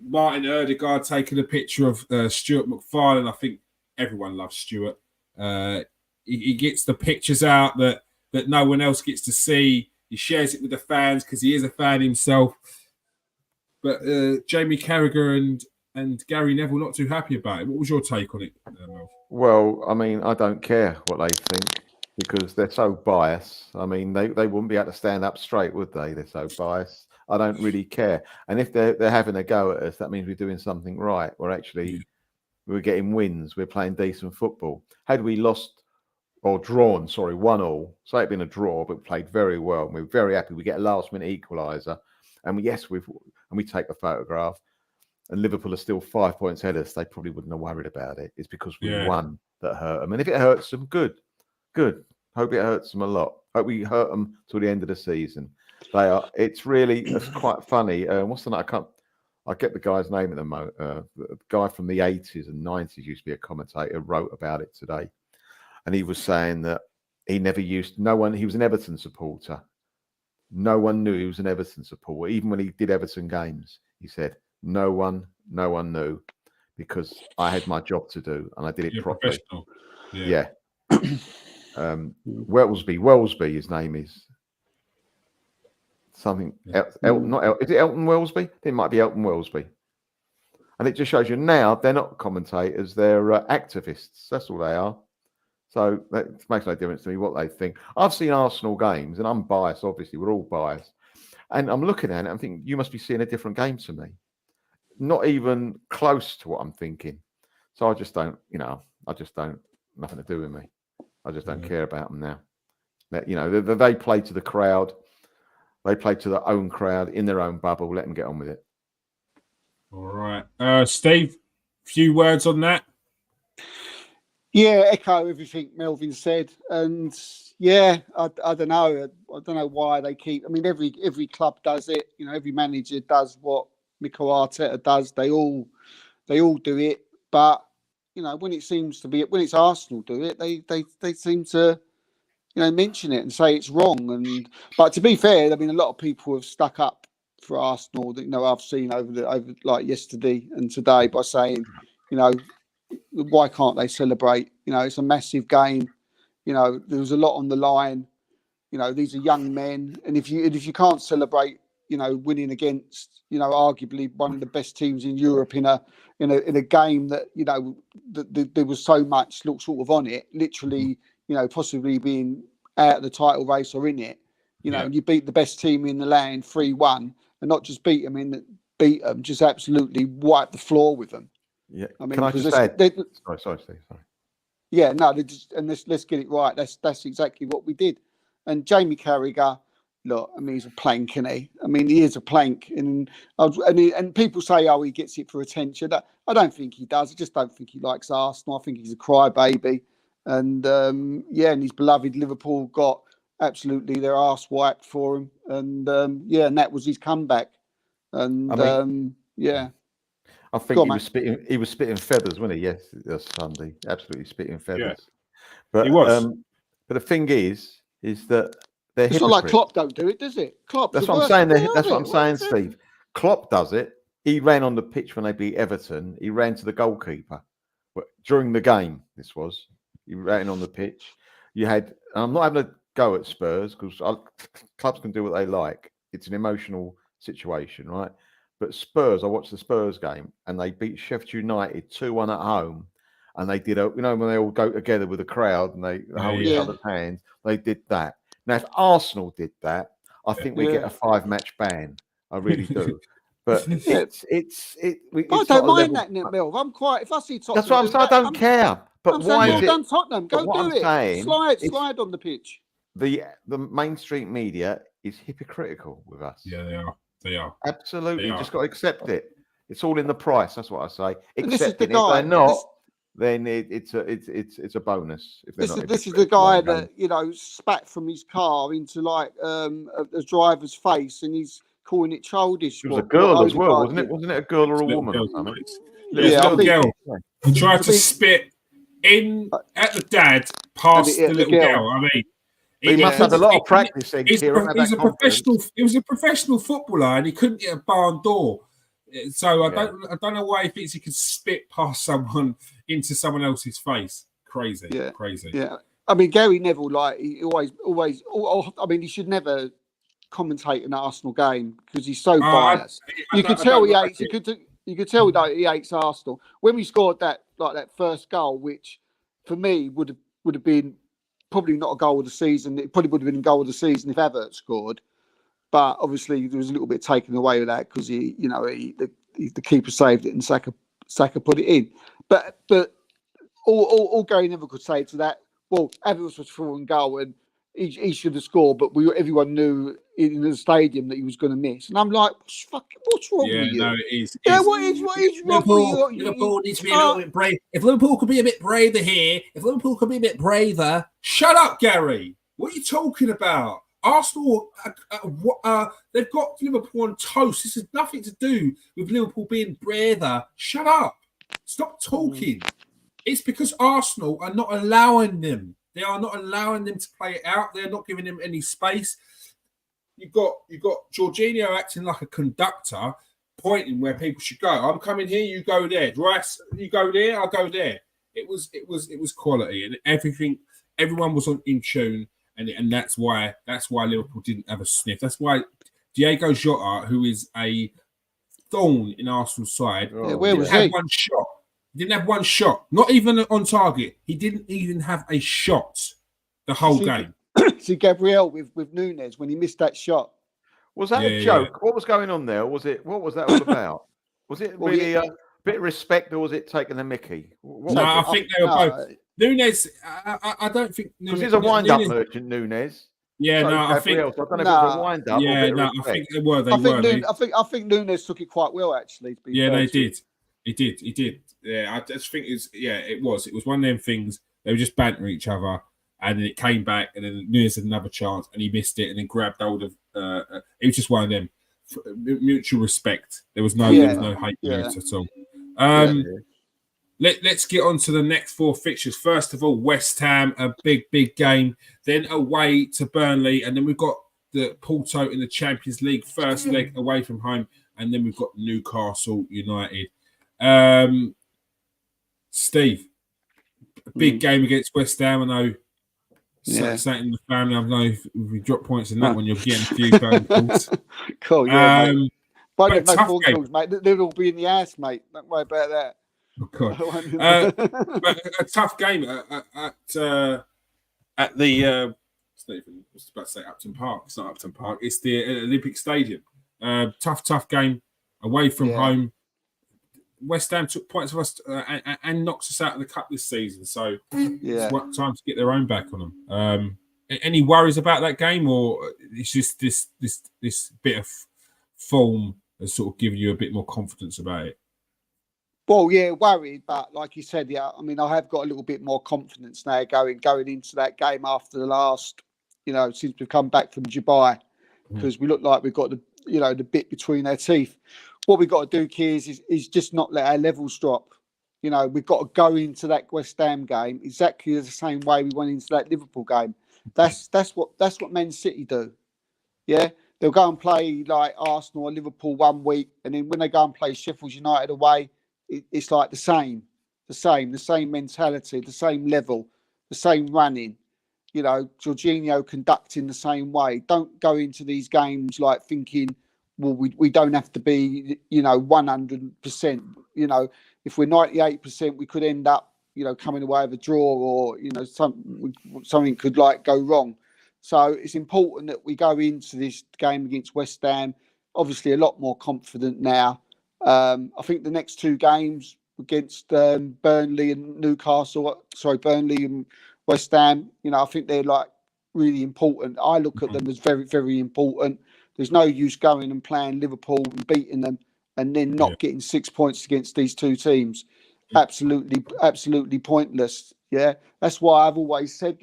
Martin Odegaard taking a picture of Stuart McFarlane. I think everyone loves Stuart. He gets the pictures out that no one else gets to see. He shares it with the fans because he is a fan himself. But Jamie Carragher and Gary Neville not too happy about it. What was your take on it, Mel? Well, I mean, I don't care what they think because they're so biased. I mean, they wouldn't be able to stand up straight, would they? They're so biased. I don't really care. And if they're having a go at us, that means we're doing something right. We're getting wins. We're playing decent football. Had we lost or drawn, 1-1, so it'd been a draw, but we played very well. And we're very happy. We get a last-minute equaliser. And we take a photograph. And Liverpool are still 5 points ahead of us. They probably wouldn't have worried about it. It's because we won that hurt them. And if it hurts them, good. Hope it hurts them a lot. Hope we hurt them till the end of the season. It's quite funny. What's the name? I get the guy's name at the moment. The guy from the 80s and 90s used to be a commentator, wrote about it today. And he was saying that he was an Everton supporter. No one knew he was an Everton supporter. Even when he did Everton games, he said, no one knew because I had my job to do and I did it properly. Yeah. Wellesby, his name is. Something Elton, is it Elton Wellesby? It might be Elton Wellesby. And it just shows you now they're not commentators, they're activists. That's all they are. So that makes no difference to me what they think. I've seen Arsenal games and I'm biased, obviously, we're all biased. And I'm looking at it, I'm thinking, you must be seeing a different game to me. Not even close to what I'm thinking. So I just don't, nothing to do with me. I just don't care about them now. They play to the crowd. They play to their own crowd in their own bubble. Let them get on with it. All right. Steve, few words on that? Yeah, echo everything Melvin said. And I don't know. I don't know why they keep... I mean, every club does it. Every manager does what Mikel Arteta does. They all do it. But, when it's Arsenal do it, they seem to... mention it and say it's wrong. But to be fair, I mean, a lot of people have stuck up for Arsenal that I've seen over like yesterday and today by saying, why can't they celebrate? It's a massive game. There was a lot on the line. These are young men, and if you can't celebrate, winning against, arguably one of the best teams in Europe in a game that there was so much sort of on it, literally, possibly being out of the title race or in it, and you beat the best team in the land 3-1, and not just beat them, just absolutely wipe the floor with them. Yeah, I mean, can I just add? Sorry, Steve. Sorry. Yeah, no, let's get it right. That's exactly what we did. And Jamie Carragher, look, I mean, he's a plank, isn't he? I mean, he is a plank, and people say, oh, he gets it for attention. I don't think he does. I just don't think he likes Arsenal. I think he's a crybaby, and and his beloved Liverpool got absolutely their arse wiped for him, and and that was his comeback, and I think he was spitting feathers, wasn't he? Yes, Sunday, absolutely spitting feathers. Yeah. But he was. But the thing is that they're it's not like Klopp don't do it, does it? That's what I'm saying. That's what I'm saying, Steve. Klopp does it. He ran on the pitch when they beat Everton. He ran to the goalkeeper during the game. He ran on the pitch. You had. I'm not having a go at Spurs because clubs can do what they like. It's an emotional situation, right? But Spurs, I watched the Spurs game and they beat Sheffield United 2-1 at home. And they did, when they all go together with the crowd and they hold each other's hands, they did that. Now, if Arsenal did that, I think we get a 5-match ban. I really do. But I don't mind that, Mel. I'm quite. If I see Tottenham, that's what I'm saying. I don't care. But why? Well done, Tottenham. Go do it. Slide on the pitch. The mainstream media is hypocritical with us. Yeah, they are. They are. Absolutely. You just got to accept it. It's all in the price. That's what I say. Accept it. If they're not, then it's a bonus. If this is the guy that spat from his car into like a driver's face, and he's calling it childish. It was a girl as well, wasn't it? Wasn't it a girl or a woman or something? Yeah, a little girl. He tried to spit in at the dad past the little girl. I mean. He must have a lot of practice. He was a professional footballer, and he couldn't get a barn door. So I don't know why he thinks he could spit past someone into someone else's face. Crazy. Yeah. I mean, Gary Neville, he always. I mean, he should never commentate an Arsenal game because he's so biased. You could tell he hates. You could tell that he hates Arsenal when we scored that first goal, which for me would have been. Probably not a goal of the season. It probably would have been a goal of the season if Everton scored, but obviously there was a little bit taken away with that because the keeper saved it and Saka put it in. But all Gary Neville could say to that, well, Everton was through and goal and he should have scored, but everyone knew in the stadium that he was going to miss. And I'm like, what's wrong with you? Yeah, no, it is. What is wrong with you? Liverpool needs to be a little bit brave. If Liverpool could be a bit braver here, shut up, Gary. What are you talking about? Arsenal, they've got Liverpool on toast. This has nothing to do with Liverpool being braver. Shut up. Stop talking. It's because Arsenal are not allowing them. They are not allowing them to play it out. They're not giving them any space. You've got Jorginho acting like a conductor, pointing where people should go. I'm coming here, you go there. Rice, you go there, I'll go there. It was quality, and everyone was in tune, and that's why Liverpool didn't have a sniff. That's why Diego Jota, who is a thorn in Arsenal's side, had one shot. Didn't have one shot, not even on target. He didn't even have a shot the whole game. See Gabriel with Nunes when he missed that shot. Was that a joke? Yeah. What was going on there? What was that all about? Was it really a bit of respect, or was it taking the mickey? I think they were both. Nunes, I don't think because he's a wind-up merchant. Nunes. Yeah, so I think. I don't know if it was a wind-up. Yeah, no, I think they were. I think Nunes took it quite well, actually. Yeah, they did. He did. Yeah, I just think it was one of them things. They were just bantering each other, and then it came back, and then Nunes had another chance, and he missed it, and then grabbed hold of. It was just one of them mutual respect. There was no hate at all. Let's get on to the next four fixtures. First of all, West Ham, a big game. Then away to Burnley, and then we've got the Porto in the Champions League, first leg away from home, and then we've got Newcastle United. Steve, a big game against West Ham. I know something in the family. I know if we drop points in that one, you're getting a few phone calls. Cool, yeah, mate. But no tough game. calls, mate. They'll all be in the house, mate. Don't worry about that. Oh, God. But a tough game at the Stephen, I was about to say Upton Park. It's not Upton Park. It's the Olympic Stadium. Tough game away from home. West Ham took points of us and knocked us out of the cup this season. So it's time to get their own back on them. Any worries about that game, or it's just this bit of form has sort of given you a bit more confidence about it? Well, yeah, worried, but like you said, I mean, I have got a little bit more confidence now going into that game after the last, since we've come back from Dubai, because we look like we've got the bit between our teeth. What we've got to do, Kears, is just not let our levels drop. We've got to go into that West Ham game exactly the same way we went into that Liverpool game. That's what Man City do. Yeah, they'll go and play like Arsenal or Liverpool one week, and then when they go and play Sheffield United away, it's like the same mentality, the same level, the same running. Jorginho conducting the same way. Don't go into these games like thinking, well, we don't have to be, 100%. If we're 98%, we could end up, coming away with a draw, or something could like go wrong. So it's important that we go into this game against West Ham obviously a lot more confident now. I think the next two games against Burnley and Burnley and West Ham, I think they're like really important. I look at them as very, very important. There's no use going and playing Liverpool and beating them and then not getting 6 points against these two teams. Absolutely pointless. Yeah, that's why I've always said,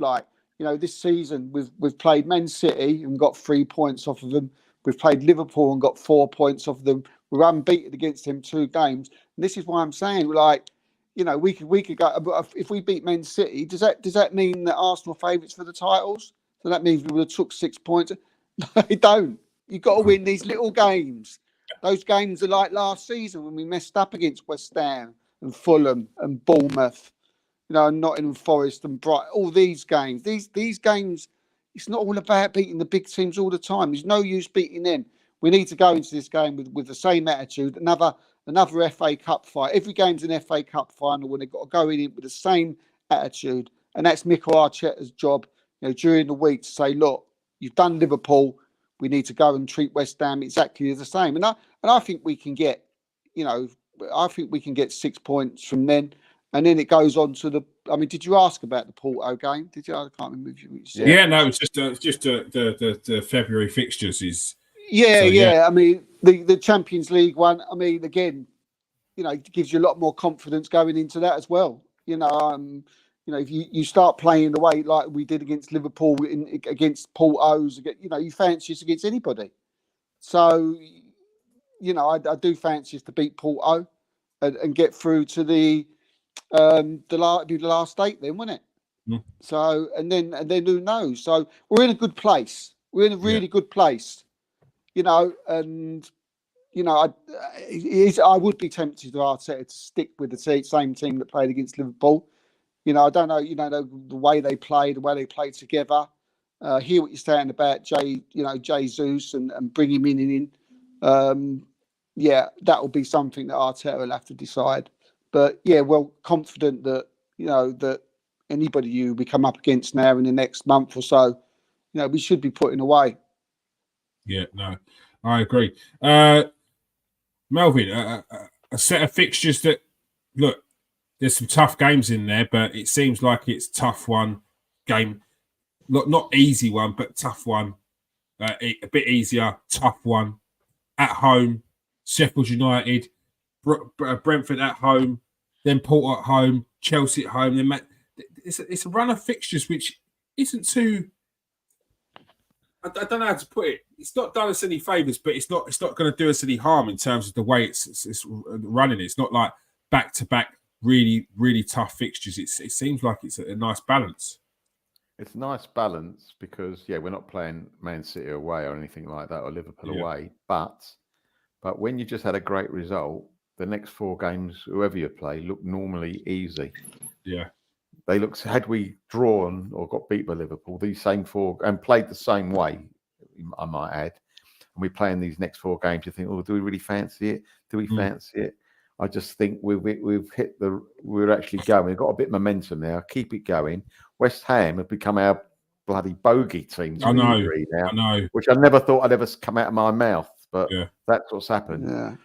this season we've played Man City and got 3 points off of them. We've played Liverpool and got 4 points off them. We're unbeaten against them 2 games. And this is why I'm saying, we could go. If we beat Man City, does that mean that Arsenal favourites for the titles? So that means we would have took 6 points. No, they don't. You've got to win these little games. Those games are like last season when we messed up against West Ham and Fulham and Bournemouth, and Nottingham Forest and Brighton. All these games. These games, it's not all about beating the big teams all the time. There's no use beating them. We need to go into this game with the same attitude. Another FA Cup fight. Every game's an FA Cup final when they've got to go in with the same attitude. And that's Mikel Arteta's job, during the week to say, look, you've done Liverpool. We need to go and treat West Ham exactly the same. And I think we can get, 6 points from then. And then it goes on to did you ask about the Porto game? Did you? I can't remember what you said. Yeah, no, it's just the February fixtures is. Yeah. I mean, the Champions League one. I mean, again, it gives you a lot more confidence going into that as well. If you start playing the way like we did against Liverpool against Porto's, you fancy us against anybody. So, I do fancy us to beat Porto and get through to the last 8 then, wouldn't it? Mm. So and then who knows? So we're in a good place. We're in a really good place. And I would be tempted to Arteta to stick with the same team that played against Liverpool. I don't know, the way they play, together. Hear what you're saying about Jesus and bring him in. That will be something that Arteta will have to decide. But confident that that anybody we come up against now in the next month or so, we should be putting away. Yeah, no, I agree. Melvin, a set of fixtures that look. There's some tough games in there, but it seems like it's tough one game. Not easy one, but tough one. A bit easier, tough one. At home, Sheffield United, Brentford at home, then Porto at home, Chelsea at home. Then it's a run of fixtures which isn't too. I don't know how to put it. It's not done us any favours, but it's not going to do us any harm in terms of the way it's running. It's not like back to back. Really, really tough fixtures. It seems like it's a nice balance. It's a nice balance because we're not playing Man City away or anything like that, or Liverpool away. But when you just had a great result, the next 4 games, whoever you play, look normally easy. Yeah. They looked, had we drawn or got beat by Liverpool, these same 4 and played the same way, I might add, and we play in these next 4 games, you think, oh, do we really fancy it? Do we fancy it? I just think we've hit we're actually going. We've got a bit of momentum now. Keep it going. West Ham have become our bloody bogey team to a degree now, I know. which I never thought I'd ever come out of my mouth, but that's what's happened. Yeah.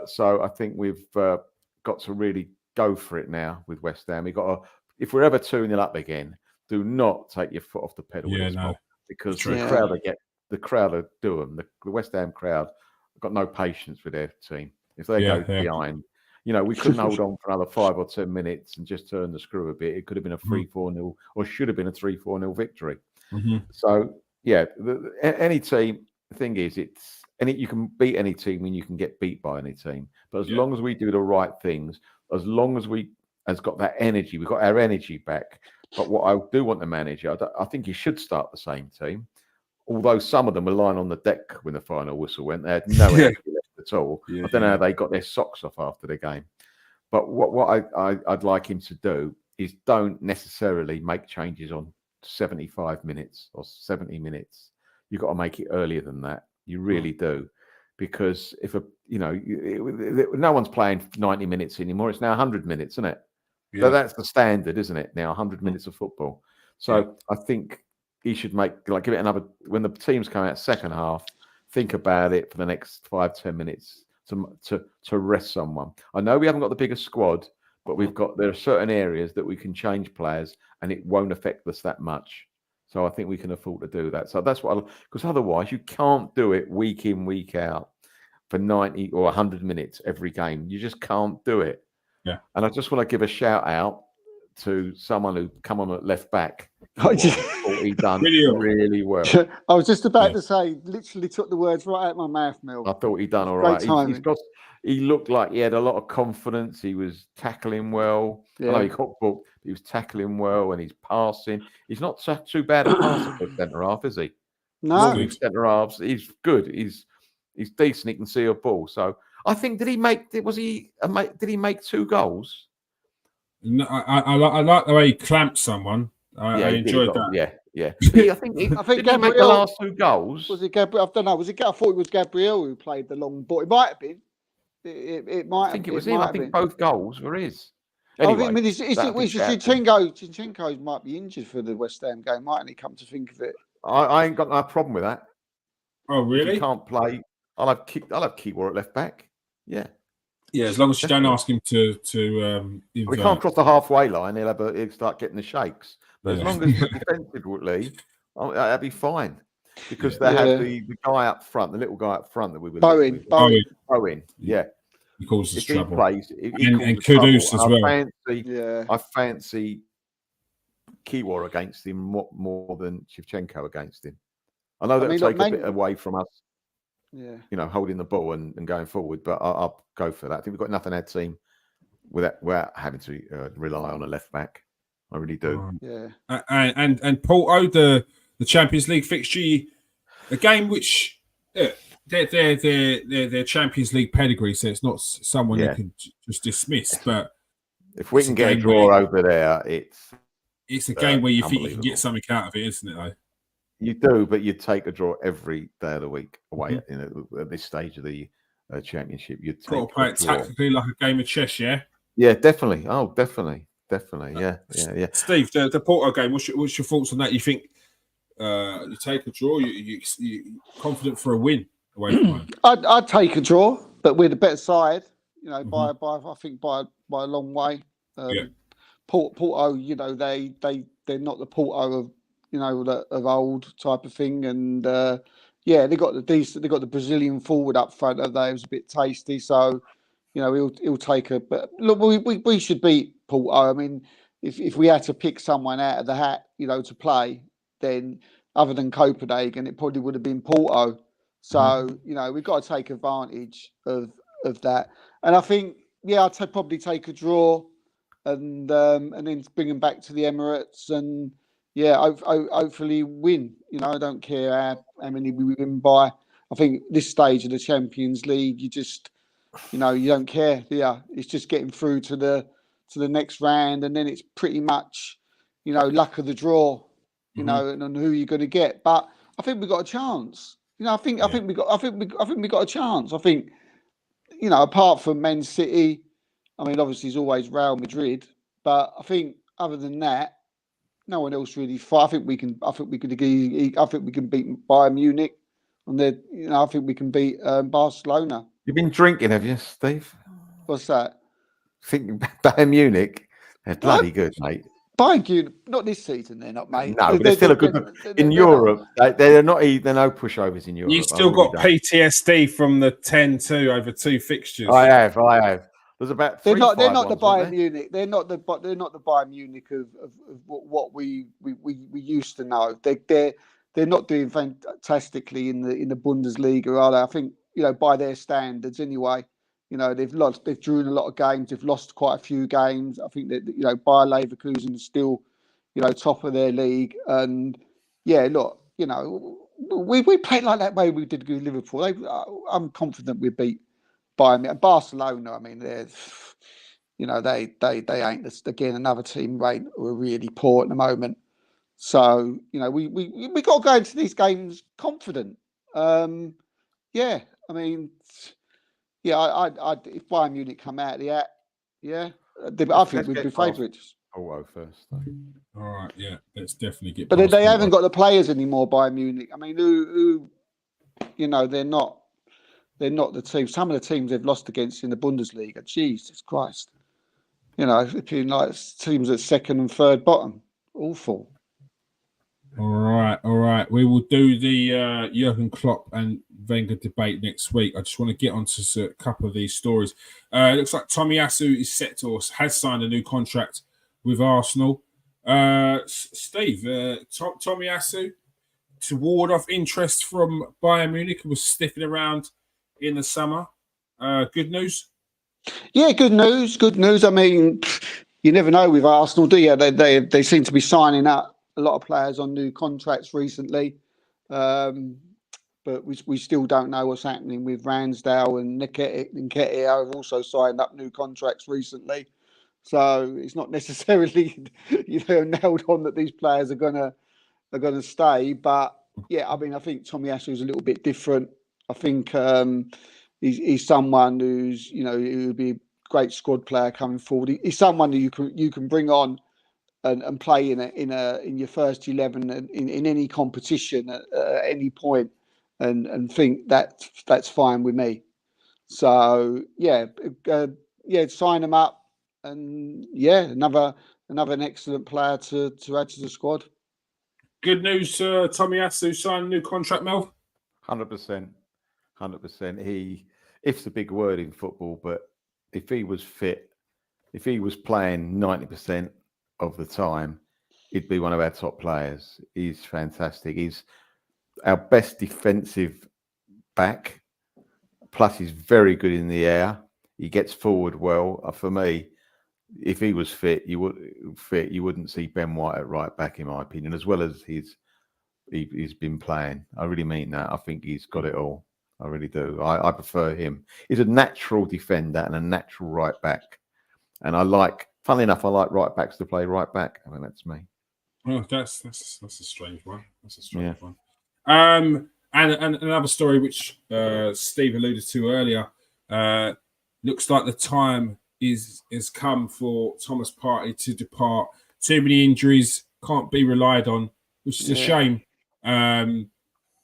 So I think we've got to really go for it now with West Ham. We've got to, if we're ever 2-0 up again, do not take your foot off the pedal with this mob, because the crowd are doing the West Ham crowd have got no patience with their team. If they go behind, we couldn't hold on for another 5 or 10 minutes and just turn the screw a bit. It could have been a 3-4-0 or should have been a 3-4-0 victory. So any team. The thing is, you can beat any team and you can get beat by any team. But as long as we do the right things, as long as we has got that energy, we've got our energy back. But what I do want the manager, I think he should start the same team. Although some of them were lying on the deck when the final whistle went, they had no energy left at all. I don't know how they got their socks off after the game. But what I'd like him to do is don't necessarily make changes on 75 minutes or 70 minutes. You've got to make it earlier than that. You really do. Because if no one's playing 90 minutes anymore. It's now 100 minutes, isn't it? Yeah. So that's the standard, isn't it? Now 100 minutes of football. So I think he should give it another. When the teams come out second half, think about it for the next 5-10 minutes to rest someone. I know we haven't got the biggest squad, but there are certain areas that we can change players, and it won't affect us that much. So I think we can afford to do that. So that's because otherwise you can't do it week in, week out for 90 or 100 minutes every game. You just can't do it. Yeah. And I just want to give a shout out to someone who come on at left back. He done really well. I was just about to say, literally took the words right out of my mouth, Mil. I thought he'd done all right. He looked like he had a lot of confidence. He was tackling well. Yeah. I know he got booked. He was tackling well and he's passing. He's not too bad at passing for centre half, is he? No. Centre halves. He's good. He's decent. He can see a ball. So I think did he make 2 goals? No, I like the way he clamped someone. I enjoyed that. Yeah. I think he made the last 2 goals. Was it Gabriel? I don't know. I thought it was Gabriel who played the long ball. It might have been. It might. I think it was him. I think both goals were his. Anyway, I mean, Zinchenko might be injured for the West Ham game, mightn't he? Come to think of it, I ain't got no problem with that. Oh, really? If he can't play, I'll have Keywar at left back. Yeah. Yeah, as long as you don't ask him to we can't cross the halfway line. He'll start getting the shakes. But as long as defensively, that'd be fine. Because they have the guy up front, the little guy up front that we were Bowen. Yeah. He causes trouble. Plays, and Kudus as well. I fancy Keywar against him more than Shevchenko against him. I know that'll take a bit away from us. Yeah, holding the ball and going forward, but I'll go for that. I think we've got enough in our team without having to rely on a left back. I really do. Yeah. And Porto, the Champions League fixture, a game which they're Champions League pedigree, so it's not someone you can just dismiss. But if we can get a draw over there, it's a game where you think you can get something out of it, isn't it? Though you do, but you take a draw every day of the week away. At this stage of the championship, you got to play it tactically like a game of chess. Yeah. Yeah, definitely. Oh, definitely. Yeah. Steve, the Porto game. What's your thoughts on that? You think you take a draw? You confident for a win away from home? I'd take a draw, but we're the better side. By I think by a long way. Porto, they're not the Porto of of old type of thing, and they got the Brazilian forward up front. That was a bit tasty, so he'll take a. But look, we should beat Porto. I mean, if we had to pick someone out of the hat, to play, then other than Copenhagen, it probably would have been Porto. So we've got to take advantage of that, and I think I'd probably take a draw, and then bring them back to the Emirates, and hopefully win. You know, I don't care how many we win by. I think this stage of the Champions League, you just, you know, you don't care. Yeah, it's just getting through to the next round, and then it's pretty much, you know, luck of the draw. You know, and on who you're going to get. But I think we got a chance. You know, I think we got a chance. I think, you know, apart from Man City, I mean, obviously it's always Real Madrid, but I think other than that, no one else really. I think we can. I think we can beat Bayern Munich, and then, you know, I think we can beat Barcelona. You've been drinking, have you, Steve? What's that? Thinking Bayern Munich, they're bloody good, mate. Bayern Munich, not this season. They're not, mate. No, but they're still a good. In Europe, they're not. They're no pushovers in Europe. You still got PTSD from the 10-2 over 2 fixtures. I have. There's about they're not the ones, Bayern Munich. They're not the Bayern Munich of what we used to know. They're not doing fantastically in the Bundesliga, are they? I think, you know, by their standards anyway. You know, they've drawn a lot of games. They've lost quite a few games. I think that, you know, Bayer Leverkusen is still, you know, top of their league. And yeah, look, you know, we played like that way we did with Liverpool. I'm confident we beat Bayern. Barcelona, I mean, they're, you know, they ain't, again, another team, right, who are really poor at the moment. So, you know, we got to go into these games confident. Yeah, I mean, yeah, I if Bayern Munich come out of the act, yeah, I think we'd be favourites. First. All right, yeah, let's definitely get. But they haven't got the players anymore, Bayern Munich. I mean, who, you know, they're not the team. Some of the teams they've lost against in the Bundesliga, Jesus Christ, you know, if you like teams at second and third bottom, awful. All right. We will do the Jurgen Klopp and Wenger debate next week. I just want to get onto a couple of these stories. It looks like Tomiyasu is set to, or has signed a new contract with Arsenal. Steve, Tomiyasu, to ward off interest from Bayern Munich, who was sniffing around in the summer. Good news? Yeah, good news. I mean, you never know with Arsenal, do you? They seem to be signing up a lot of players on new contracts recently, but we still don't know what's happening with Ramsdale and Nketiah have also signed up new contracts recently. So it's not necessarily, you know, nailed on that these players are gonna stay. But yeah, I mean, I think Tomiyasu is a little bit different. I think he's someone who's, you know, who would be a great squad player coming forward. He's someone that you can bring on and play in your first 11 in any competition at any point, and think that's fine with me. So yeah, sign him up, and yeah, another an excellent player to add to the squad. Good news, Tomiyasu signed a new contract, Mel. 100%. It's a big word in football, but if he was fit, if he was playing 90% of the time, he'd be one of our top players. He's fantastic. He's our best defensive back. Plus, he's very good in the air. He gets forward well. For me, if he was fit, you wouldn't see Ben White at right back, in my opinion, as well as he's been playing. I really mean that. I think he's got it all. I really do. I prefer him. He's a natural defender and a natural right back. And funnily enough, I like right backs to play right back. I mean, that's me. Well, that's a strange one. One. And another story which Steve alluded to earlier. Looks like the time is come for Thomas Partey to depart. Too many injuries, can't be relied on, which is a shame.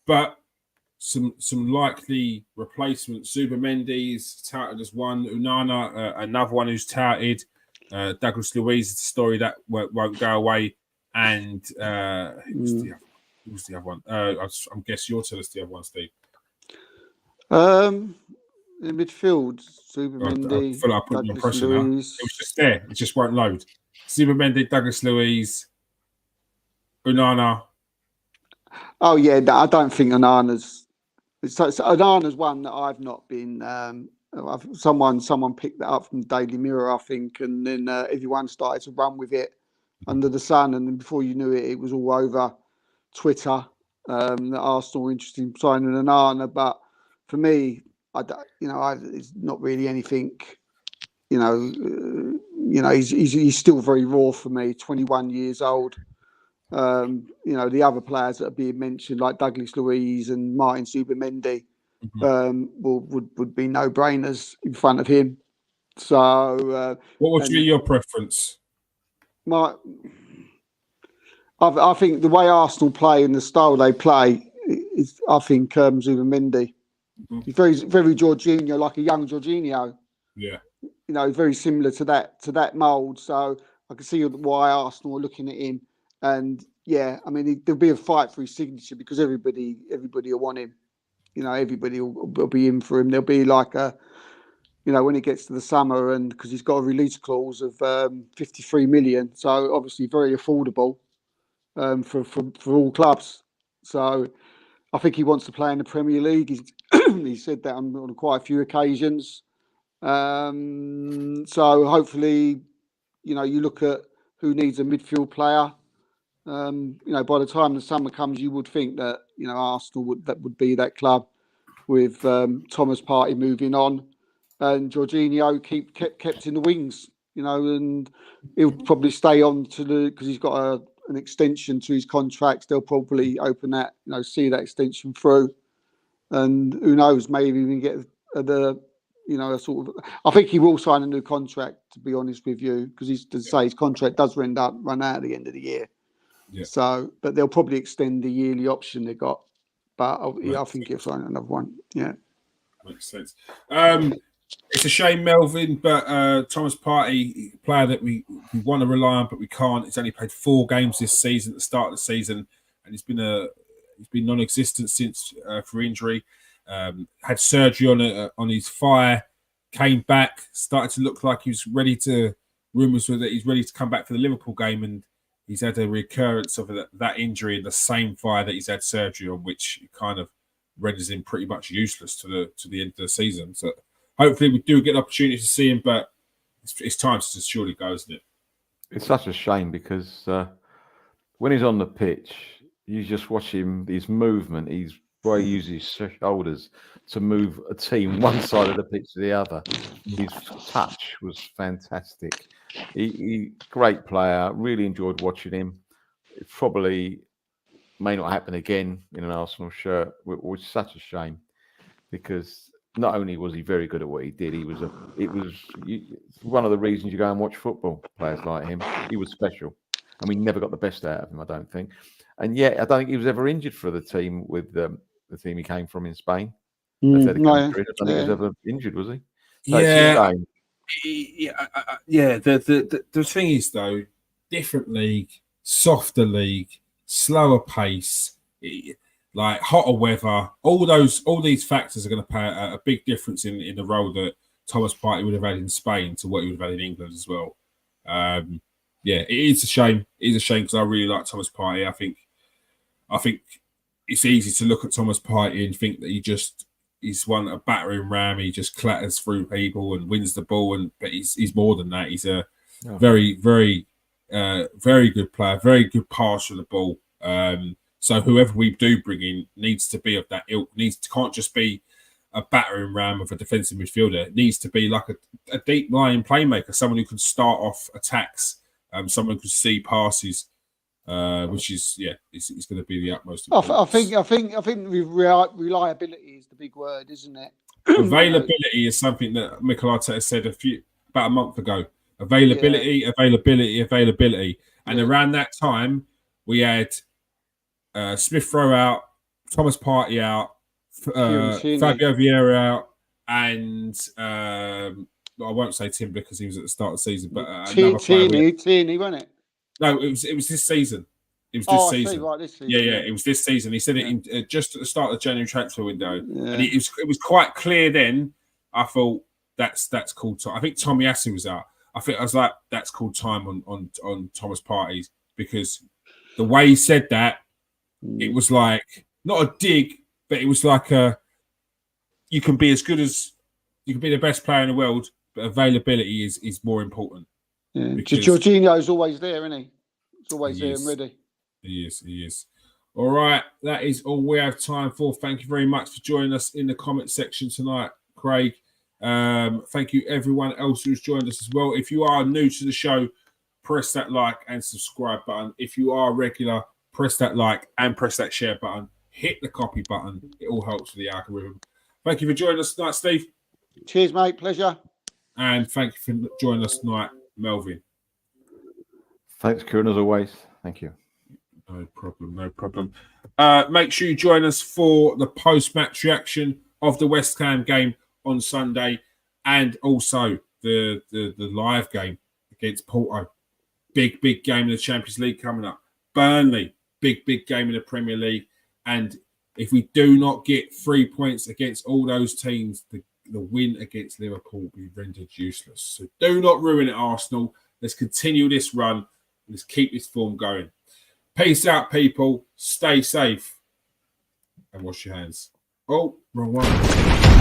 But some likely replacements. Zubimendi is touted as one. Onana, another one who's touted. Douglas Luiz is the story that won't go away. And who's the other one? I'm guessing you'll tell us the other one, Steve. In midfield, Zubimendi. I feel like I put your pressure now. It was just there. It just won't load. Zubimendi, Douglas Luiz, Onana. Oh yeah, no, I don't think Onana's one that I've not been. Someone picked that up from the Daily Mirror, I think, and then everyone started to run with it. under the sun, and then before you knew it, it was all over Twitter that Arsenal were interested in signing Onana. But for me, it's not really anything. He's still very raw for me. 21 years old. The other players that are being mentioned, like Douglas Luiz and Martin Zubimendi, would be no-brainers in front of him. So, what would be your preference? I think the way Arsenal play and the style they play is, I think, Zubimendi. He's very, very Jorginho, like a young Jorginho. Yeah. Very similar to that mould. So I can see why Arsenal are looking at him. And yeah, I mean, there'll be a fight for his signature because everybody will want him. Everybody will be in for him. There'll be like when it gets to the summer, and because he's got a release clause of 53 million, so obviously very affordable for all clubs. So I think he wants to play in the Premier League. He said that on quite a few occasions. So hopefully, you look at who needs a midfield player. By the time the summer comes, you would think that Arsenal would be that club with Thomas Partey moving on and Jorginho kept in the wings. And he'll probably stay on because he's got an extension to his contracts. They'll probably open that, see that extension through, and who knows, maybe even get a sort of. I think he will sign a new contract, to be honest with you, because his contract does run out at the end of the year. Yeah. So, but they'll probably extend the yearly option they got. But I think he'll sign another one. Yeah. Makes sense. It's a shame, Melvin, but Thomas Partey, player that we want to rely on, but we can't. He's only played 4 games this season at the start of the season, and he's been non-existent since for injury. Had surgery on his thigh, came back, started to look like he was ready to. Rumours were that he's ready to come back for the Liverpool game, and he's had a recurrence of that injury in the same thigh that he's had surgery on, which kind of renders him pretty much useless to the end of the season. So hopefully we do get an opportunity to see him, but it's time to just surely go, isn't it? It's such a shame because when he's on the pitch, you just watch him, his movement, where he uses his shoulders to move a team one side of the pitch to the other. His touch was fantastic. He great player. Really enjoyed watching him. It probably may not happen again in an Arsenal shirt, which is such a shame because not only was he very good at what he did, it was one of the reasons you go and watch football. Players like him, he was special, and we never got the best out of him, I don't think. And yet, I don't think he was ever injured for the team with the team he came from in Spain. I don't think he was ever injured, was he? So yeah. The thing is, though, different league, softer league, slower pace, like hotter weather. All these factors are going to play a big difference in the role that Thomas Partey would have had in Spain to what he would have had in England as well. It is a shame. It is a shame because I really like Thomas Partey. I think it's easy to look at Thomas Partey and think that he's a battering ram. He just clatters through people and wins the ball, but he's more than that. He's a very, very, very good player, very good passer of the ball. So whoever we do bring in needs to be of that ilk. Can't just be a battering ram of a defensive midfielder. It needs to be like a deep lying playmaker, someone who can start off attacks, someone who can see passes. Which is it's going to be the utmost. I think reliability is the big word, isn't it? Availability is something that Mikel Arteta said about a month ago. Availability, and around that time we had Smith Rowe out, Thomas Partey out, Fabio Vieira out, and I won't say Tim because he was at the start of the season, but Tierney, wasn't it? No, it was this season. It was this season. Right, this season. Yeah, it was this season. He said it in, just at the start of the January transfer window, and it was quite clear then. I thought that's called time. I think Tommy Asu was out. I was like, that's called time on Thomas Partey because the way he said that, it was like not a dig, but it was like you can be the best player in the world, but availability is more important. Yeah. Jorginho's always there, isn't he? always there and ready. He is. All right, that is all we have time for. Thank you very much for joining us in the comment section tonight, Craig. Thank you everyone else who's joined us as well. If you are new to the show, press that like and subscribe button. If you are regular, press that like and press that share button. Hit the copy button. It all helps with the algorithm. Thank you for joining us tonight, Steve. Cheers, mate. Pleasure. And thank you for joining us tonight, Melvin. Thanks, Kieran, as always. Thank you. No problem. Make sure you join us for the post-match reaction of the West Ham game on Sunday, and also the live game against Porto. Big game in the Champions League coming up. Burnley, big game in the Premier League. And if we do not get 3 points against all those teams, the win against Liverpool will be rendered useless. So do not ruin it, Arsenal. Let's continue this run. Let's keep this form going. Peace out, people. Stay safe. And wash your hands. Oh, wrong one.